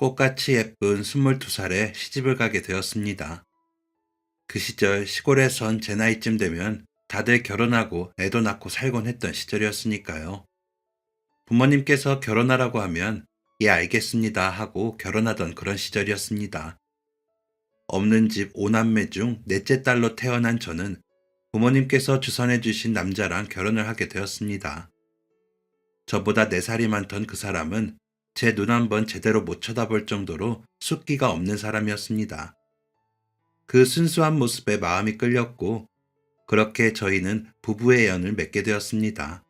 꽃같이 예쁜 22살에 시집을 가게 되었습니다. 그 시절 시골에선 제 나이쯤 되면 다들 결혼하고 애도 낳고 살곤 했던 시절이었으니까요. 부모님께서 결혼하라고 하면 예 알겠습니다 하고 결혼하던 그런 시절이었습니다. 없는 집 5남매 중 넷째 딸로 태어난 저는 부모님께서 주선해 주신 남자랑 결혼을 하게 되었습니다. 저보다 4살이 많던 그 사람은 제 눈 한 번 제대로 못 쳐다볼 정도로 숫기가 없는 사람이었습니다. 그 순수한 모습에 마음이 끌렸고 그렇게 저희는 부부의 연을 맺게 되었습니다.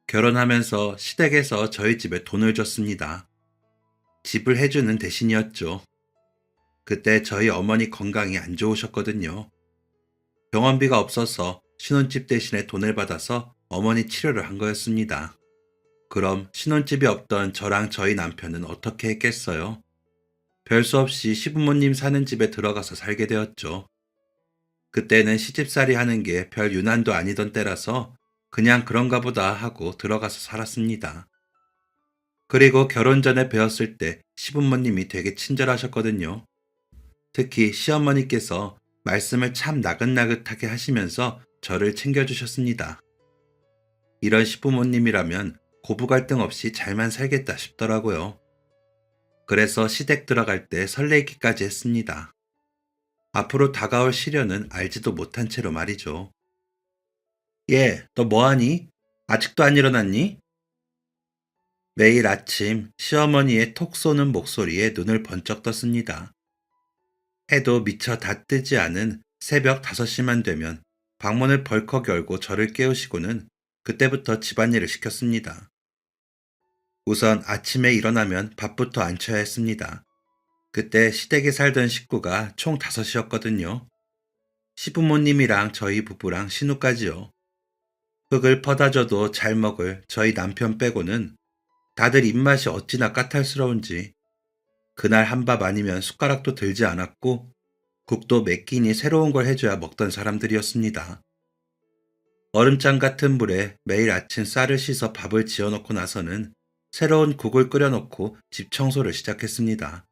결혼하면서 시댁에서 저희 집에 돈을 줬습니다. 집을 해주는 대신이었죠. 그때 저희 어머니 건강이 안 좋으셨거든요. 병원비가 없어서 신혼집 대신에 돈을 받아서 어머니 치료를 한 거였습니다. 그럼 신혼집이 없던 저랑 저희 남편은 어떻게 했겠어요? 별 수 없이 시부모님 사는 집에 들어가서 살게 되었죠. 그때는 시집살이 하는 게 별 유난도 아니던 때라서 그냥 그런가 보다 하고 들어가서 살았습니다. 그리고 결혼 전에 배웠을 때 시부모님이 되게 친절하셨거든요. 특히 시어머니께서 말씀을 참 나긋나긋하게 하시면서 저를 챙겨주셨습니다. 이런 시부모님이라면 고부 갈등 없이 잘만 살겠다 싶더라고요. 그래서 시댁 들어갈 때 설레기까지 했습니다. 앞으로 다가올 시련은 알지도 못한 채로 말이죠. 얘, 너 뭐하니? 아직도 안 일어났니? 매일 아침 시어머니의 톡 쏘는 목소리에 눈을 번쩍 떴습니다. 해도 미처 다 뜨지 않은 새벽 5시만 되면 방문을 벌컥 열고 저를 깨우시고는 그때부터 집안일을 시켰습니다. 우선 아침에 일어나면 밥부터 안 쳐야 했습니다. 그때 시댁에 살던 식구가 총 5이었거든요. 시부모님이랑 저희 부부랑 신우까지요. 흙을 퍼다 줘도 잘 먹을 저희 남편 빼고는 다들 입맛이 어찌나 까탈스러운지 그날 한밥 아니면 숟가락도 들지 않았고 국도 몇 끼니 새로운 걸 해줘야 먹던 사람들이었습니다. 얼음장 같은 물에 매일 아침 쌀을 씻어 밥을 지어놓고 나서는 새로운 국을 끓여놓고 집 청소를 시작했습니다.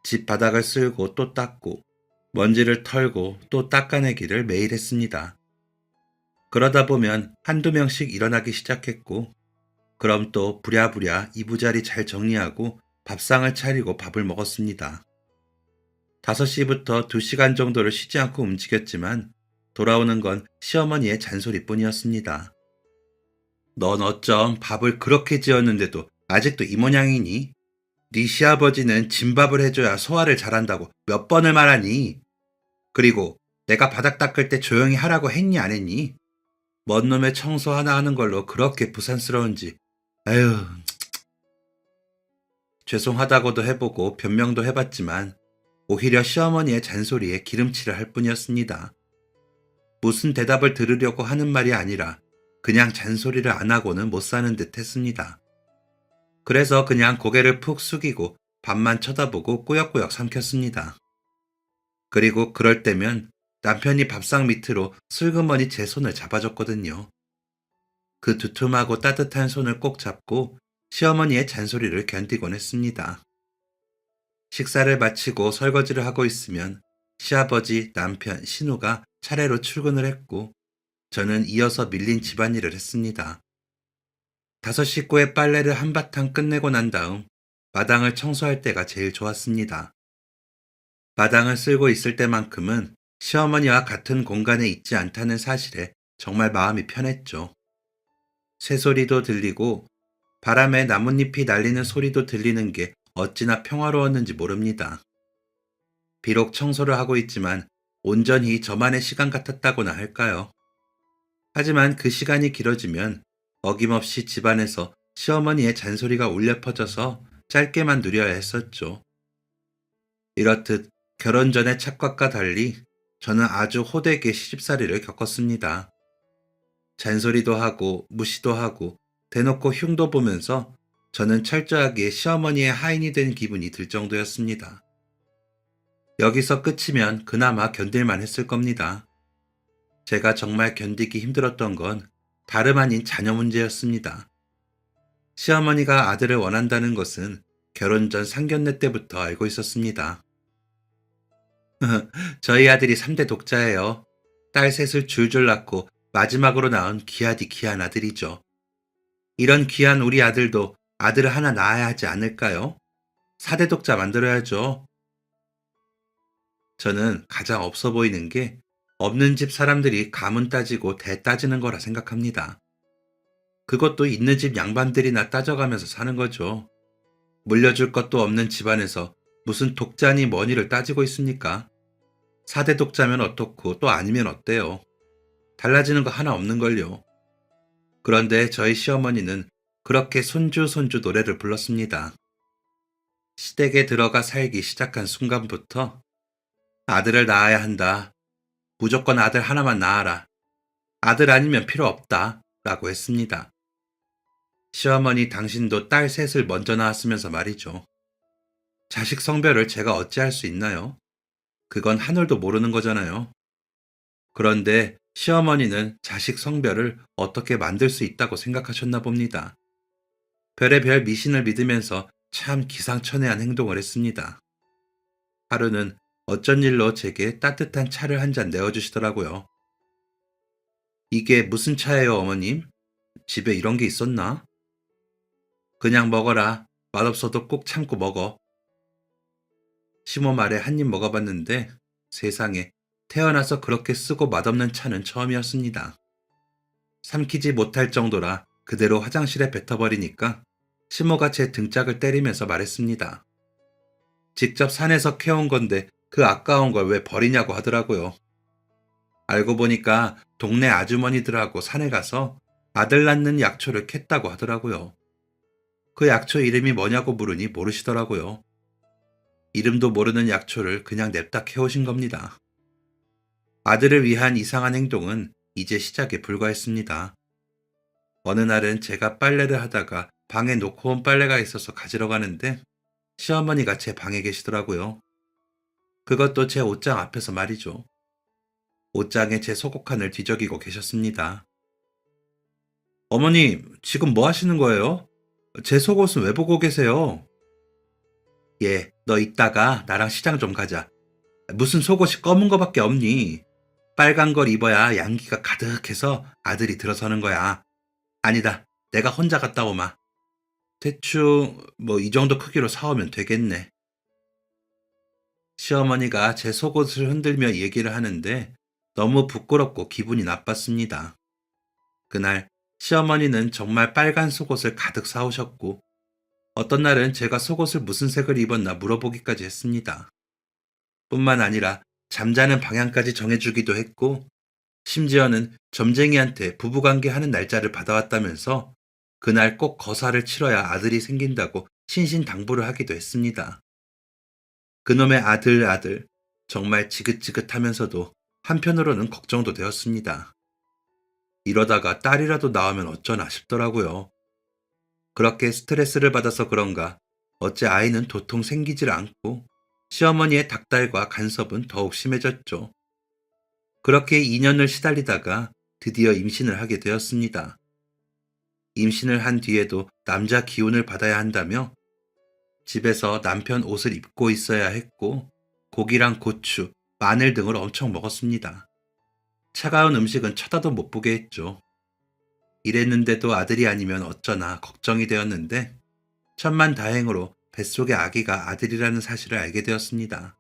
집 바닥을 쓸고 또 닦고 먼지를 털고 또 닦아내기를 매일 했습니다. 그러다 보면 한두 명씩 일어나기 시작했고 그럼 또 부랴부랴 이부자리 잘 정리하고 밥상을 차리고 밥을 먹었습니다. 5시부터 2시간 정도를 쉬지 않고 움직였지만 돌아오는 건 시어머니의 잔소리뿐이었습니다. 넌 어쩜 밥을 그렇게 지었는데도 아직도 이 모양이니? 네 시아버지는 진밥을 해줘야 소화를 잘한다고 몇 번을 말하니? 그리고 내가 바닥 닦을 때 조용히 하라고 했니 안 했니? 먼 놈의 청소 하나 하는 걸로 그렇게 부산스러운지. 에휴. 죄송하다고도 해보고 변명도 해봤지만 오히려 시어머니의 잔소리에 기름칠을 할 뿐이었습니다. 무슨 대답을 들으려고 하는 말이 아니라 그냥 잔소리를 안 하고는 못 사는 듯 했습니다. 그래서 그냥 고개를 푹 숙이고 밥만 쳐다보고 꾸역꾸역 삼켰습니다. 그리고 그럴 때면 남편이 밥상 밑으로 슬그머니 제 손을 잡아줬거든요. 그 두툼하고 따뜻한 손을 꼭 잡고 시어머니의 잔소리를 견디곤 했습니다. 식사를 마치고 설거지를 하고 있으면 시아버지, 남편, 신우가 차례로 출근을 했고 저는 이어서 밀린 집안일을 했습니다. 5식구의 빨래를 한바탕 끝내고 난 다음 마당을 청소할 때가 제일 좋았습니다. 마당을 쓸고 있을 때만큼은 시어머니와 같은 공간에 있지 않다는 사실에 정말 마음이 편했죠. 새소리도 들리고 바람에 나뭇잎이 날리는 소리도 들리는 게 어찌나 평화로웠는지 모릅니다. 비록 청소를 하고 있지만 온전히 저만의 시간 같았다고나 할까요? 하지만 그 시간이 길어지면 어김없이 집안에서 시어머니의 잔소리가 울려 퍼져서 짧게만 누려야 했었죠. 이렇듯 결혼 전의 착각과 달리 저는 아주 호되게 시집살이를 겪었습니다. 잔소리도 하고 무시도 하고 대놓고 흉도 보면서 저는 철저하게 시어머니의 하인이 된 기분이 들 정도였습니다. 여기서 끝이면 그나마 견딜만 했을 겁니다. 제가 정말 견디기 힘들었던 건 다름 아닌 자녀 문제였습니다. 시어머니가 아들을 원한다는 것은 결혼 전 상견례 때부터 알고 있었습니다. 저희 아들이 3대 독자예요. 딸 셋을 줄줄 낳고 마지막으로 낳은 귀하디 귀한 아들이죠. 이런 귀한 우리 아들도 아들을 하나 낳아야 하지 않을까요? 4대 독자 만들어야죠. 저는 가장 없어 보이는 게 없는 집 사람들이 가문 따지고 대 따지는 거라 생각합니다. 그것도 있는 집 양반들이나 따져가면서 사는 거죠. 물려줄 것도 없는 집안에서 무슨 독자니 뭐니를 따지고 있습니까? 4대 독자면 어떻고 또 아니면 어때요? 달라지는 거 하나 없는걸요. 그런데 저희 시어머니는 그렇게 손주 노래를 불렀습니다. 시댁에 들어가 살기 시작한 순간부터 아들을 낳아야 한다. 무조건 아들 하나만 낳아라. 아들 아니면 필요 없다. 라고 했습니다. 시어머니 당신도 딸 셋을 먼저 낳았으면서 말이죠. 자식 성별을 제가 어찌할 수 있나요? 그건 하늘도 모르는 거잖아요. 그런데 시어머니는 자식 성별을 어떻게 만들 수 있다고 생각하셨나 봅니다. 별의별 미신을 믿으면서 참 기상천외한 행동을 했습니다. 하루는 어쩐 일로 제게 따뜻한 차를 한 잔 내어주시더라고요. 이게 무슨 차예요, 어머님? 집에 이런 게 있었나? 그냥 먹어라. 맛없어도 꼭 참고 먹어. 시모 말에 한 입 먹어봤는데 세상에 태어나서 그렇게 쓰고 맛없는 차는 처음이었습니다. 삼키지 못할 정도라 그대로 화장실에 뱉어버리니까 시모가 제 등짝을 때리면서 말했습니다. 직접 산에서 캐온 건데 그 아까운 걸 왜 버리냐고 하더라고요. 알고 보니까 동네 아주머니들하고 산에 가서 아들 낳는 약초를 캤다고 하더라고요. 그 약초 이름이 뭐냐고 물으니 모르시더라고요. 이름도 모르는 약초를 그냥 냅다 캐오신 겁니다. 아들을 위한 이상한 행동은 이제 시작에 불과했습니다. 어느 날은 제가 빨래를 하다가 방에 놓고 온 빨래가 있어서 가지러 가는데 시어머니가 제 방에 계시더라고요. 그것도 제 옷장 앞에서 말이죠. 옷장에 제 속옷칸을 뒤적이고 계셨습니다. 어머님, 지금 뭐 하시는 거예요? 제 속옷은 왜 보고 계세요? 예, 너 이따가 나랑 시장 좀 가자. 무슨 속옷이 검은 거밖에 없니? 빨간 걸 입어야 양기가 가득해서 아들이 들어서는 거야. 아니다, 내가 혼자 갔다 오마. 대충 뭐 이 정도 크기로 사오면 되겠네. 시어머니가 제 속옷을 흔들며 얘기를 하는데 너무 부끄럽고 기분이 나빴습니다. 그날 시어머니는 정말 빨간 속옷을 가득 사오셨고 어떤 날은 제가 속옷을 무슨 색을 입었나 물어보기까지 했습니다. 뿐만 아니라 잠자는 방향까지 정해주기도 했고 심지어는 점쟁이한테 부부관계 하는 날짜를 받아왔다면서 그날 꼭 거사를 치러야 아들이 생긴다고 신신당부를 하기도 했습니다. 그놈의 아들, 정말 지긋지긋하면서도 한편으로는 걱정도 되었습니다. 이러다가 딸이라도 나오면 어쩌나 싶더라고요. 그렇게 스트레스를 받아서 그런가 어째 아이는 도통 생기질 않고 시어머니의 닥달과 간섭은 더욱 심해졌죠. 그렇게 2년을 시달리다가 드디어 임신을 하게 되었습니다. 임신을 한 뒤에도 남자 기운을 받아야 한다며 집에서 남편 옷을 입고 있어야 했고 고기랑 고추, 마늘 등을 엄청 먹었습니다. 차가운 음식은 쳐다도 못 보게 했죠. 이랬는데도 아들이 아니면 어쩌나 걱정이 되었는데 천만다행으로 뱃속의 아기가 아들이라는 사실을 알게 되었습니다.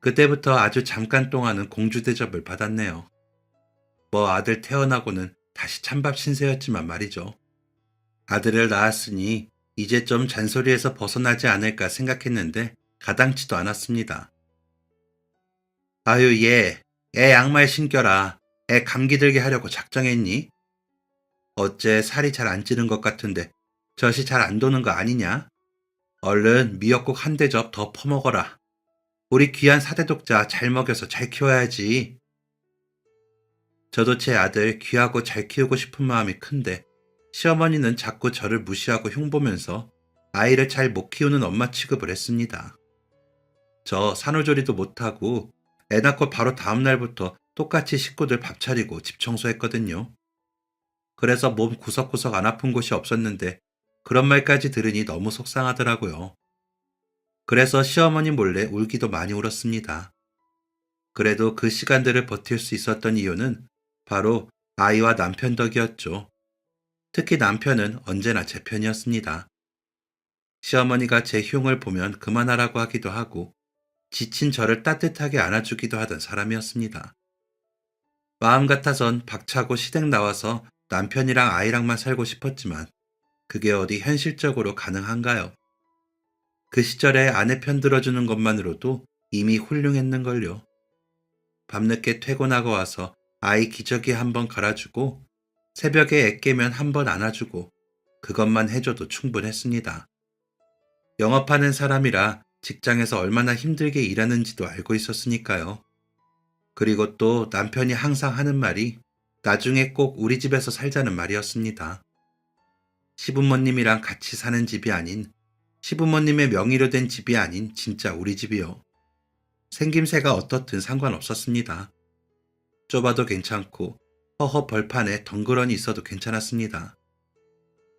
그때부터 아주 잠깐 동안은 공주 대접을 받았네요. 뭐 아들 태어나고는 다시 찬밥 신세였지만 말이죠. 아들을 낳았으니 이제 좀 잔소리에서 벗어나지 않을까 생각했는데 가당치도 않았습니다. 아유 애 양말 신겨라. 애 감기 들게 하려고 작정했니? 어째 살이 잘 안 찌는 것 같은데 젖이 잘 안 도는 거 아니냐? 얼른 미역국 한 대접 더 퍼먹어라. 우리 귀한 사대 독자 잘 먹여서 잘 키워야지. 저도 제 아들 귀하고 잘 키우고 싶은 마음이 큰데 시어머니는 자꾸 저를 무시하고 흉보면서 아이를 잘 못 키우는 엄마 취급을 했습니다. 저 산후조리도 못하고 애 낳고 바로 다음 날부터 똑같이 식구들 밥 차리고 집 청소했거든요. 그래서 몸 구석구석 안 아픈 곳이 없었는데 그런 말까지 들으니 너무 속상하더라고요. 그래서 시어머니 몰래 울기도 많이 울었습니다. 그래도 그 시간들을 버틸 수 있었던 이유는 바로 아이와 남편 덕이었죠. 특히 남편은 언제나 제 편이었습니다. 시어머니가 제 흉을 보면 그만하라고 하기도 하고 지친 저를 따뜻하게 안아주기도 하던 사람이었습니다. 마음 같아선 박차고 시댁 나와서 남편이랑 아이랑만 살고 싶었지만 그게 어디 현실적으로 가능한가요? 그 시절에 아내 편 들어주는 것만으로도 이미 훌륭했는걸요. 밤늦게 퇴근하고 와서 아이 기저귀 한번 갈아주고 새벽에 애 깨면 한번 안아주고 그것만 해줘도 충분했습니다. 영업하는 사람이라 직장에서 얼마나 힘들게 일하는지도 알고 있었으니까요. 그리고 또 남편이 항상 하는 말이 나중에 꼭 우리 집에서 살자는 말이었습니다. 시부모님이랑 같이 사는 집이 아닌 시부모님의 명의로 된 집이 아닌 진짜 우리 집이요. 생김새가 어떻든 상관없었습니다. 좁아도 괜찮고 허허 벌판에 덩그러니 있어도 괜찮았습니다.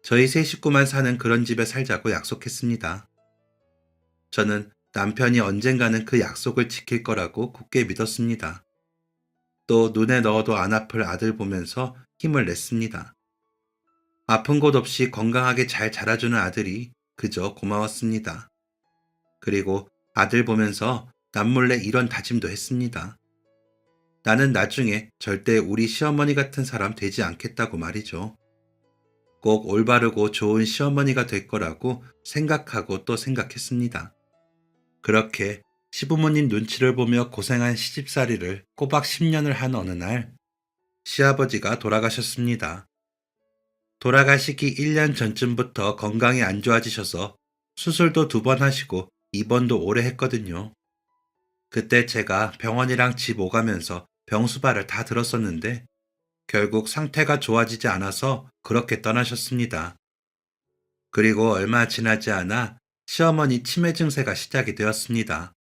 저희 세 식구만 사는 그런 집에 살자고 약속했습니다. 저는 남편이 언젠가는 그 약속을 지킬 거라고 굳게 믿었습니다. 또 눈에 넣어도 안 아플 아들 보면서 힘을 냈습니다. 아픈 곳 없이 건강하게 잘 자라주는 아들이 그저 고마웠습니다. 그리고 아들 보면서 남몰래 이런 다짐도 했습니다. 나는 나중에 절대 우리 시어머니 같은 사람 되지 않겠다고 말이죠. 꼭 올바르고 좋은 시어머니가 될 거라고 생각하고 또 생각했습니다. 그렇게 시부모님 눈치를 보며 고생한 시집살이를 꼬박 10년을 한 어느 날 시아버지가 돌아가셨습니다. 돌아가시기 1년 전쯤부터 건강이 안 좋아지셔서 수술도 2번 하시고 입원도 오래 했거든요. 그때 제가 병원이랑 집 오가면서 병수발을 다 들었었는데 결국 상태가 좋아지지 않아서 그렇게 떠나셨습니다. 그리고 얼마 지나지 않아 시어머니 치매 증세가 시작이 되었습니다.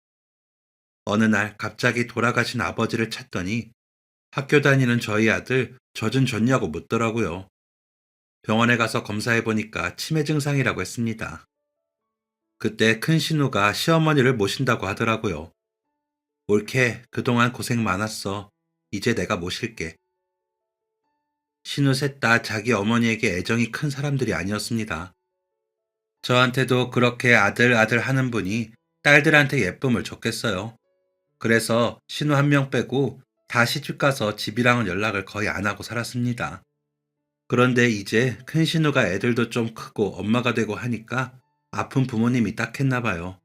어느 날 갑자기 돌아가신 아버지를 찾더니 학교 다니는 저희 아들 저 좀 줬냐고 묻더라고요. 병원에 가서 검사해보니까 치매 증상이라고 했습니다. 그때 큰 신우가 시어머니를 모신다고 하더라고요. 옳게 그동안 고생 많았어. 이제 내가 모실게. 신우 셋 다 자기 어머니에게 애정이 큰 사람들이 아니었습니다. 저한테도 그렇게 아들 아들 하는 분이 딸들한테 예쁨을 줬겠어요. 그래서 신우 한 명 빼고 다 시집가서 집이랑은 연락을 거의 안 하고 살았습니다. 그런데 이제 큰 신우가 애들도 좀 크고 엄마가 되고 하니까 아픈 부모님이 딱했나 봐요.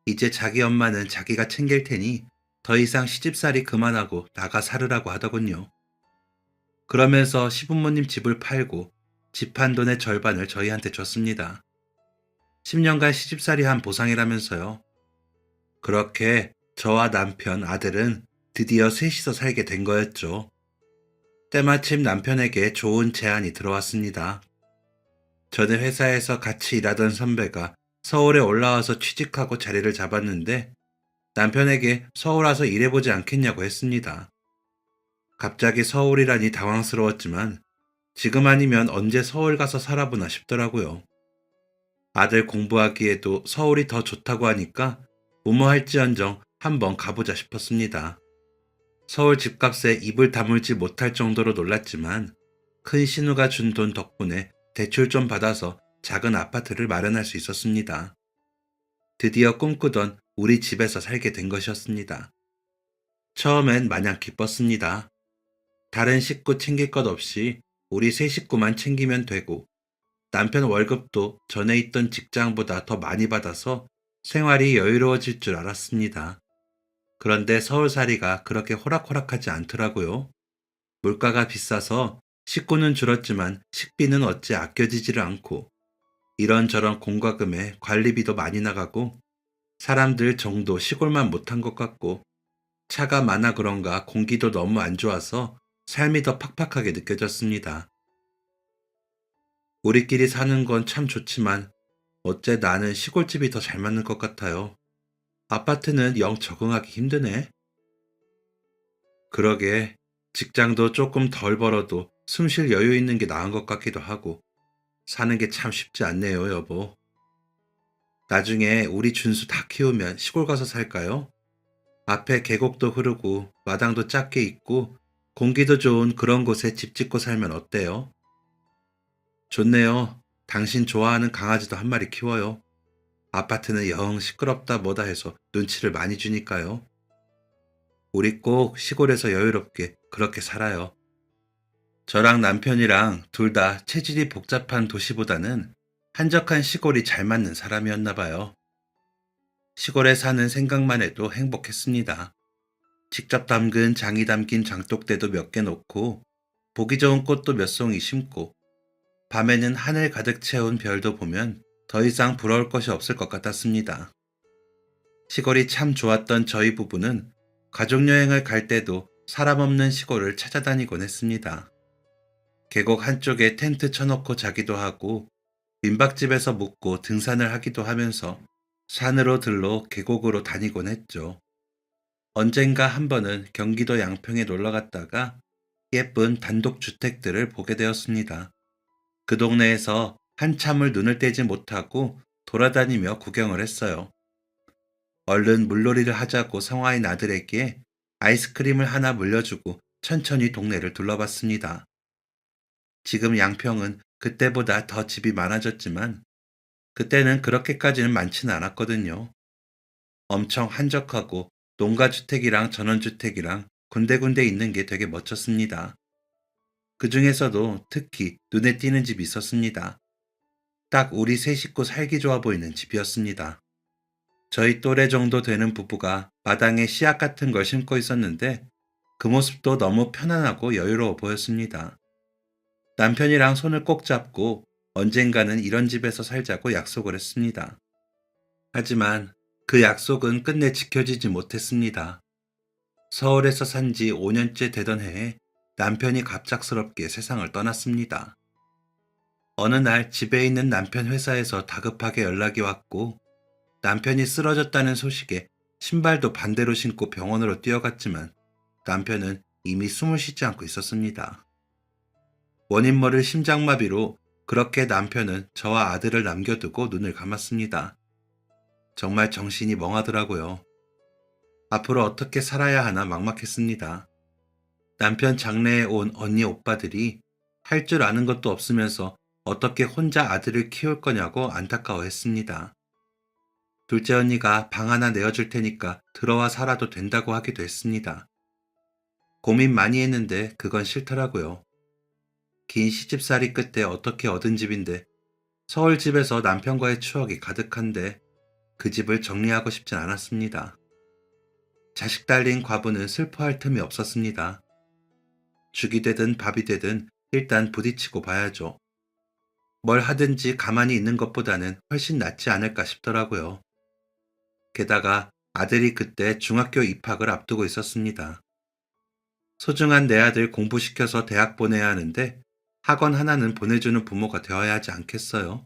이제 자기 엄마는 자기가 챙길 테니 더 이상 시집살이 그만하고 나가 살으라고 하더군요. 그러면서 시부모님 집을 팔고 집 한 돈의 절반을 저희한테 줬습니다. 10년간 시집살이 한 보상이라면서요. 그렇게 저와 남편, 아들은 드디어 셋이서 살게 된 거였죠. 때마침 남편에게 좋은 제안이 들어왔습니다. 저는 회사에서 같이 일하던 선배가 서울에 올라와서 취직하고 자리를 잡았는데 남편에게 서울 와서 일해보지 않겠냐고 했습니다. 갑자기 서울이라니 당황스러웠지만 지금 아니면 언제 서울 가서 살아보나 싶더라고요. 아들 공부하기에도 서울이 더 좋다고 하니까 뭐뭐 할지언정 한번 가보자 싶었습니다. 서울 집값에 입을 다물지 못할 정도로 놀랐지만 큰 신우가 준 돈 덕분에 대출 좀 받아서 작은 아파트를 마련할 수 있었습니다. 드디어 꿈꾸던 우리 집에서 살게 된 것이었습니다. 처음엔 마냥 기뻤습니다. 다른 식구 챙길 것 없이 우리 세 식구만 챙기면 되고 남편 월급도 전에 있던 직장보다 더 많이 받아서 생활이 여유로워질 줄 알았습니다. 그런데 서울살이가 그렇게 호락호락하지 않더라고요. 물가가 비싸서 식구는 줄었지만 식비는 어찌 아껴지지를 않고 이런저런 공과금에 관리비도 많이 나가고 사람들 정도 시골만 못한 것 같고 차가 많아 그런가 공기도 너무 안 좋아서 삶이 더 팍팍하게 느껴졌습니다. 우리끼리 사는 건 참 좋지만 어째 나는 시골집이 더 잘 맞는 것 같아요. 아파트는 영 적응하기 힘드네. 그러게 직장도 조금 덜 벌어도 숨 쉴 여유 있는 게 나은 것 같기도 하고 사는 게 참 쉽지 않네요, 여보. 나중에 우리 준수 다 키우면 시골 가서 살까요? 앞에 계곡도 흐르고 마당도 작게 있고 공기도 좋은 그런 곳에 집 짓고 살면 어때요? 좋네요. 당신 좋아하는 강아지도 한 마리 키워요. 아파트는 영 시끄럽다 뭐다 해서 눈치를 많이 주니까요. 우리 꼭 시골에서 여유롭게 그렇게 살아요. 저랑 남편이랑 둘 다 체질이 복잡한 도시보다는 한적한 시골이 잘 맞는 사람이었나 봐요. 시골에 사는 생각만 해도 행복했습니다. 직접 담근 장이 담긴 장독대도 몇 개 놓고 보기 좋은 꽃도 몇 송이 심고 밤에는 하늘 가득 채운 별도 보면 더 이상 부러울 것이 없을 것 같았습니다. 시골이 참 좋았던 저희 부부는 가족여행을 갈 때도 사람 없는 시골을 찾아다니곤 했습니다. 계곡 한쪽에 텐트 쳐놓고 자기도 하고 민박집에서 묵고 등산을 하기도 하면서 산으로 들러 계곡으로 다니곤 했죠. 언젠가 한 번은 경기도 양평에 놀러 갔다가 예쁜 단독주택들을 보게 되었습니다. 그 동네에서 한참을 눈을 떼지 못하고 돌아다니며 구경을 했어요. 얼른 물놀이를 하자고 성화인 아들에게 아이스크림을 하나 물려주고 천천히 동네를 둘러봤습니다. 지금 양평은 그때보다 더 집이 많아졌지만 그때는 그렇게까지는 많지는 않았거든요. 엄청 한적하고 농가주택이랑 전원주택이랑 군데군데 있는 게 되게 멋졌습니다. 그 중에서도 특히 눈에 띄는 집이 있었습니다. 딱 우리 세 식구 살기 좋아 보이는 집이었습니다. 저희 또래 정도 되는 부부가 마당에 씨앗 같은 걸 심고 있었는데 그 모습도 너무 편안하고 여유로워 보였습니다. 남편이랑 손을 꼭 잡고 언젠가는 이런 집에서 살자고 약속을 했습니다. 하지만 그 약속은 끝내 지켜지지 못했습니다. 서울에서 산지 5년째 되던 해에 남편이 갑작스럽게 세상을 떠났습니다. 어느 날 집에 있는 남편 회사에서 다급하게 연락이 왔고 남편이 쓰러졌다는 소식에 신발도 반대로 신고 병원으로 뛰어갔지만 남편은 이미 숨을 쉬지 않고 있었습니다. 원인 모를 심장마비로 그렇게 남편은 저와 아들을 남겨두고 눈을 감았습니다. 정말 정신이 멍하더라고요. 앞으로 어떻게 살아야 하나 막막했습니다. 남편 장래에 온 언니 오빠들이 할 줄 아는 것도 없으면서 어떻게 혼자 아들을 키울 거냐고 안타까워했습니다. 둘째 언니가 방 하나 내어줄 테니까 들어와 살아도 된다고 하기도 했습니다. 고민 많이 했는데 그건 싫더라고요. 긴 시집살이 끝에 어떻게 얻은 집인데 서울 집에서 남편과의 추억이 가득한데 그 집을 정리하고 싶진 않았습니다. 자식 딸린 과부는 슬퍼할 틈이 없었습니다. 죽이 되든 밥이 되든 일단 부딪히고 봐야죠. 뭘 하든지 가만히 있는 것보다는 훨씬 낫지 않을까 싶더라고요. 게다가 아들이 그때 중학교 입학을 앞두고 있었습니다. 소중한 내 아들 공부시켜서 대학 보내야 하는데 학원 하나는 보내주는 부모가 되어야 하지 않겠어요?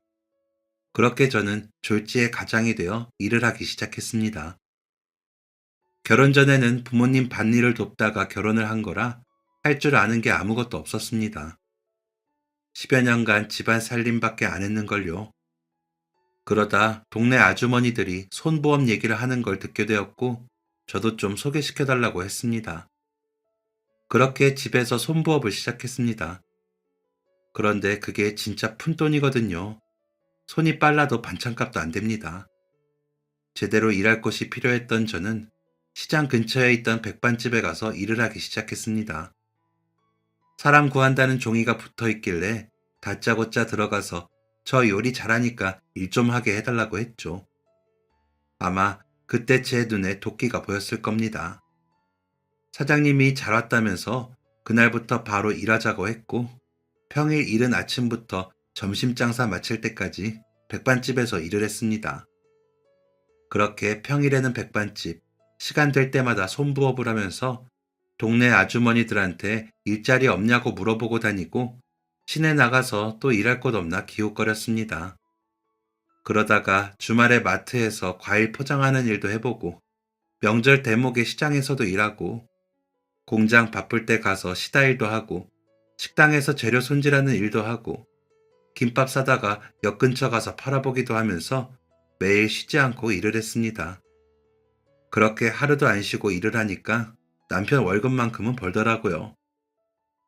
그렇게 저는 졸지의 가장이 되어 일을 하기 시작했습니다. 결혼 전에는 부모님 밭일을 돕다가 결혼을 한 거라 할 줄 아는 게 아무것도 없었습니다. 10여 년간 집안 살림밖에 안 했는걸요. 그러다 동네 아주머니들이 손보험 얘기를 하는 걸 듣게 되었고 저도 좀 소개시켜달라고 했습니다. 그렇게 집에서 손부업을 시작했습니다. 그런데 그게 진짜 푼돈이거든요. 손이 빨라도 반찬값도 안 됩니다. 제대로 일할 곳이 필요했던 저는 시장 근처에 있던 백반집에 가서 일을 하기 시작했습니다. 사람 구한다는 종이가 붙어 있길래 다짜고짜 들어가서 저 요리 잘하니까 일 좀 하게 해달라고 했죠. 아마 그때 제 눈에 도끼가 보였을 겁니다. 사장님이 잘 왔다면서 그날부터 바로 일하자고 했고 평일 이른 아침부터 점심 장사 마칠 때까지 백반집에서 일을 했습니다. 그렇게 평일에는 백반집, 시간 될 때마다 손부업을 하면서 동네 아주머니들한테 일자리 없냐고 물어보고 다니고 시내 나가서 또 일할 곳 없나 기웃거렸습니다. 그러다가 주말에 마트에서 과일 포장하는 일도 해보고 명절 대목에 시장에서도 일하고 공장 바쁠 때 가서 시다일도 하고 식당에서 재료 손질하는 일도 하고 김밥 사다가 역 근처 가서 팔아보기도 하면서 매일 쉬지 않고 일을 했습니다. 그렇게 하루도 안 쉬고 일을 하니까 남편 월급만큼은 벌더라고요.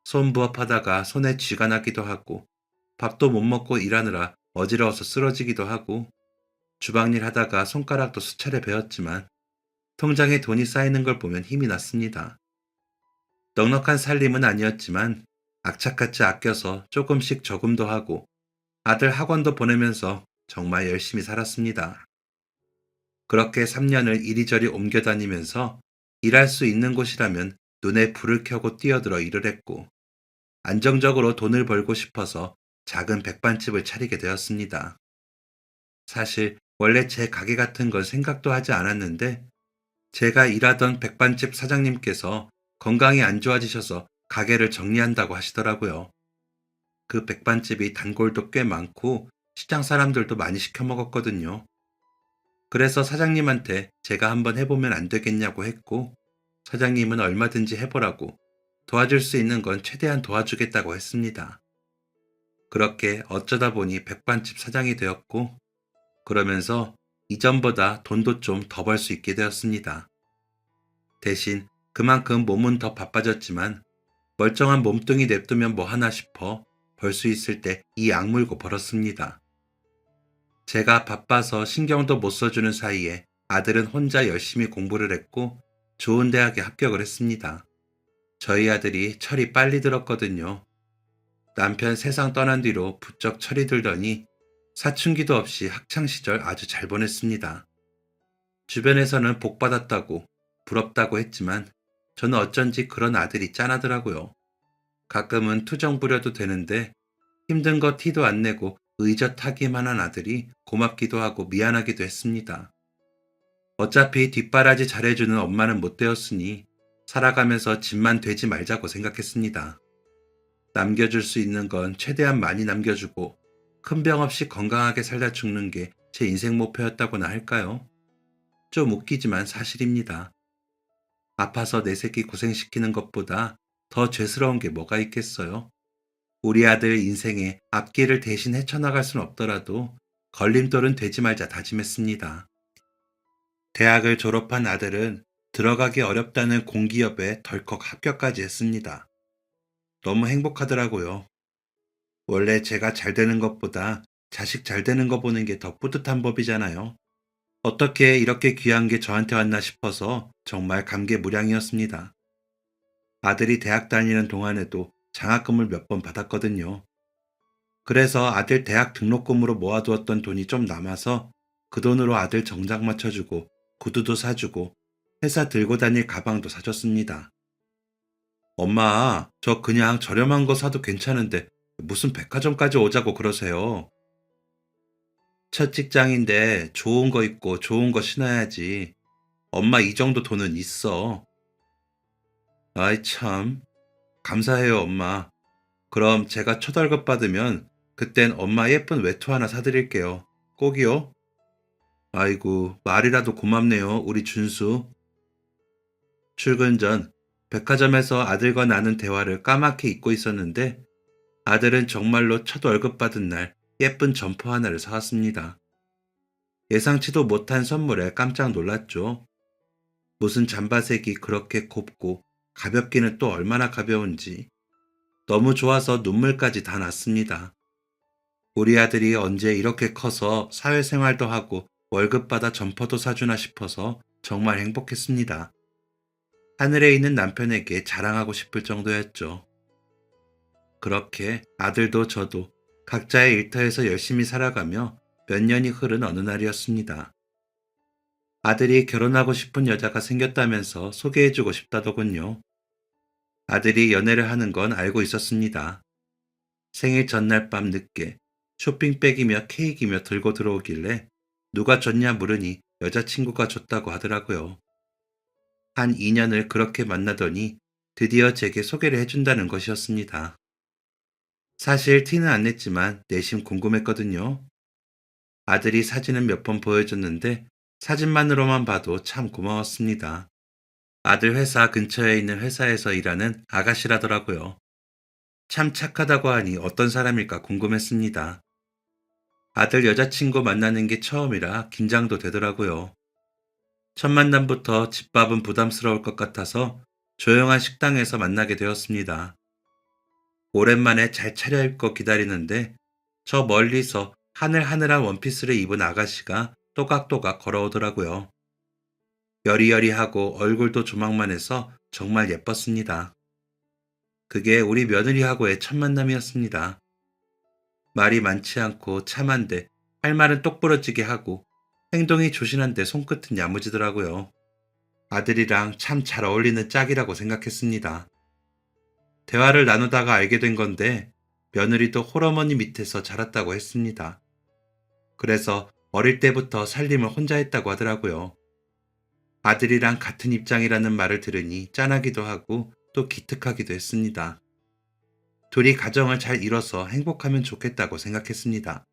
손부업하다가 손에 쥐가 나기도 하고 밥도 못 먹고 일하느라 어지러워서 쓰러지기도 하고 주방일 하다가 손가락도 수차례 베었지만 통장에 돈이 쌓이는 걸 보면 힘이 났습니다. 넉넉한 살림은 아니었지만 악착같이 아껴서 조금씩 저금도 하고 아들 학원도 보내면서 정말 열심히 살았습니다. 그렇게 3년을 이리저리 옮겨 다니면서 일할 수 있는 곳이라면 눈에 불을 켜고 뛰어들어 일을 했고 안정적으로 돈을 벌고 싶어서 작은 백반집을 차리게 되었습니다. 사실 원래 제 가게 같은 건 생각도 하지 않았는데 제가 일하던 백반집 사장님께서 건강이 안 좋아지셔서 가게를 정리한다고 하시더라고요. 그 백반집이 단골도 꽤 많고 시장 사람들도 많이 시켜 먹었거든요. 그래서 사장님한테 제가 한번 해보면 안 되겠냐고 했고 사장님은 얼마든지 해보라고 도와줄 수 있는 건 최대한 도와주겠다고 했습니다. 그렇게 어쩌다 보니 백반집 사장이 되었고 그러면서 이전보다 돈도 좀 더 벌 수 있게 되었습니다. 대신 그만큼 몸은 더 바빠졌지만 멀쩡한 몸뚱이 냅두면 뭐 하나 싶어 벌 수 있을 때 이 악물고 벌었습니다. 제가 바빠서 신경도 못 써주는 사이에 아들은 혼자 열심히 공부를 했고 좋은 대학에 합격을 했습니다. 저희 아들이 철이 빨리 들었거든요. 남편 세상 떠난 뒤로 부쩍 철이 들더니 사춘기도 없이 학창시절 아주 잘 보냈습니다. 주변에서는 복받았다고 부럽다고 했지만 저는 어쩐지 그런 아들이 짠하더라고요. 가끔은 투정 부려도 되는데 힘든 거 티도 안 내고 의젓하기만 한 아들이 고맙기도 하고 미안하기도 했습니다. 어차피 뒷바라지 잘해주는 엄마는 못 되었으니 살아가면서 집만 되지 말자고 생각했습니다. 남겨줄 수 있는 건 최대한 많이 남겨주고 큰 병 없이 건강하게 살다 죽는 게 제 인생 목표였다고나 할까요? 좀 웃기지만 사실입니다. 아파서 내 새끼 고생시키는 것보다 더 죄스러운 게 뭐가 있겠어요? 우리 아들 인생에 앞길을 대신 헤쳐나갈 순 없더라도 걸림돌은 되지 말자 다짐했습니다. 대학을 졸업한 아들은 들어가기 어렵다는 공기업에 덜컥 합격까지 했습니다. 너무 행복하더라고요. 원래 제가 잘 되는 것보다 자식 잘 되는 거 보는 게 더 뿌듯한 법이잖아요. 어떻게 이렇게 귀한 게 저한테 왔나 싶어서 정말 감개무량이었습니다. 아들이 대학 다니는 동안에도 장학금을 몇 번 받았거든요. 그래서 아들 대학 등록금으로 모아두었던 돈이 좀 남아서 그 돈으로 아들 정장 맞춰주고 구두도 사주고 회사 들고 다닐 가방도 사줬습니다. 엄마, 저 그냥 저렴한 거 사도 괜찮은데 무슨 백화점까지 오자고 그러세요? 첫 직장인데 좋은 거 입고 좋은 거 신어야지. 엄마 이 정도 돈은 있어. 아이 참. 감사해요, 엄마. 그럼 제가 첫 월급 받으면 그땐 엄마 예쁜 외투 하나 사드릴게요. 꼭이요? 아이고, 말이라도 고맙네요, 우리 준수. 출근 전 백화점에서 아들과 나눈 대화를 까맣게 잊고 있었는데 아들은 정말로 첫 월급 받은 날 예쁜 점퍼 하나를 사왔습니다. 예상치도 못한 선물에 깜짝 놀랐죠. 무슨 잠바색이 그렇게 곱고 가볍기는 또 얼마나 가벼운지 너무 좋아서 눈물까지 다 났습니다. 우리 아들이 언제 이렇게 커서 사회생활도 하고 월급 받아 점퍼도 사주나 싶어서 정말 행복했습니다. 하늘에 있는 남편에게 자랑하고 싶을 정도였죠. 그렇게 아들도 저도 각자의 일터에서 열심히 살아가며 몇 년이 흐른 어느 날이었습니다. 아들이 결혼하고 싶은 여자가 생겼다면서 소개해주고 싶다더군요. 아들이 연애를 하는 건 알고 있었습니다. 생일 전날 밤 늦게 쇼핑백이며 케이크이며 들고 들어오길래 누가 줬냐 물으니 여자친구가 줬다고 하더라고요. 한 2년을 그렇게 만나더니 드디어 제게 소개를 해준다는 것이었습니다. 사실 티는 안 냈지만 내심 궁금했거든요. 아들이 사진은 몇 번 보여줬는데 사진만으로만 봐도 참 고마웠습니다. 아들 회사 근처에 있는 회사에서 일하는 아가씨라더라고요. 참 착하다고 하니 어떤 사람일까 궁금했습니다. 아들 여자친구 만나는 게 처음이라 긴장도 되더라고요. 첫 만남부터 집밥은 부담스러울 것 같아서 조용한 식당에서 만나게 되었습니다. 오랜만에 잘 차려입고 기다리는데 저 멀리서 하늘하늘한 원피스를 입은 아가씨가 또각또각 걸어오더라고요. 여리여리하고 얼굴도 조망만해서 정말 예뻤습니다. 그게 우리 며느리하고의 첫 만남이었습니다. 말이 많지 않고 참한데 할 말은 똑부러지게 하고 행동이 조신한데 손끝은 야무지더라고요. 아들이랑 참 잘 어울리는 짝이라고 생각했습니다. 대화를 나누다가 알게 된 건데 며느리도 홀어머니 밑에서 자랐다고 했습니다. 그래서 어릴 때부터 살림을 혼자 했다고 하더라고요. 아들이랑 같은 입장이라는 말을 들으니 짠하기도 하고 또 기특하기도 했습니다. 둘이 가정을 잘 이뤄서 행복하면 좋겠다고 생각했습니다.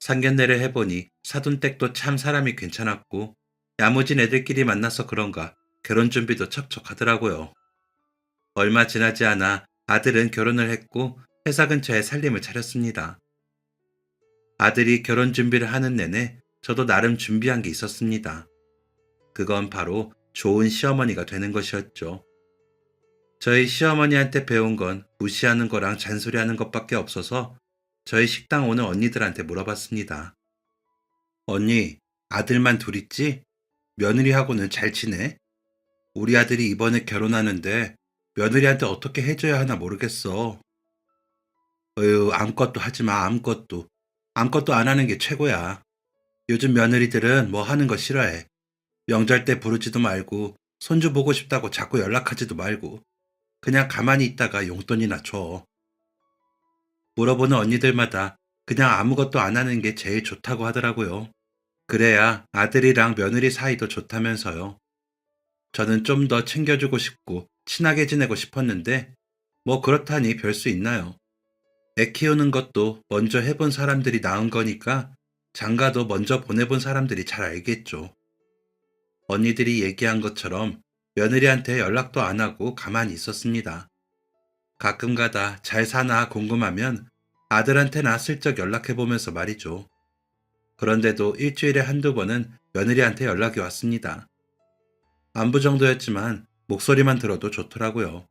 상견례를 해보니 사돈댁도 참 사람이 괜찮았고 야무진 애들끼리 만나서 그런가 결혼 준비도 척척하더라고요. 얼마 지나지 않아 아들은 결혼을 했고 회사 근처에 살림을 차렸습니다. 아들이 결혼 준비를 하는 내내 저도 나름 준비한 게 있었습니다. 그건 바로 좋은 시어머니가 되는 것이었죠. 저희 시어머니한테 배운 건 무시하는 거랑 잔소리하는 것밖에 없어서 저희 식당 오는 언니들한테 물어봤습니다. 언니, 아들만 둘 있지? 며느리하고는 잘 지내? 우리 아들이 이번에 결혼하는데 며느리한테 어떻게 해줘야 하나 모르겠어. 어휴, 아무것도 하지 마, 아무것도. 아무것도 안 하는 게 최고야. 요즘 며느리들은 뭐 하는 거 싫어해. 명절 때 부르지도 말고, 손주 보고 싶다고 자꾸 연락하지도 말고, 그냥 가만히 있다가 용돈이나 줘. 물어보는 언니들마다 그냥 아무것도 안 하는 게 제일 좋다고 하더라고요. 그래야 아들이랑 며느리 사이도 좋다면서요. 저는 좀 더 챙겨주고 싶고, 친하게 지내고 싶었는데, 뭐 그렇다니 별 수 있나요? 애 키우는 것도 먼저 해본 사람들이 나은 거니까 장가도 먼저 보내본 사람들이 잘 알겠죠. 언니들이 얘기한 것처럼 며느리한테 연락도 안 하고 가만히 있었습니다. 가끔 가다 잘 사나 궁금하면 아들한테나 슬쩍 연락해보면서 말이죠. 그런데도 일주일에 한두 번은 며느리한테 연락이 왔습니다. 안부 정도였지만 목소리만 들어도 좋더라고요.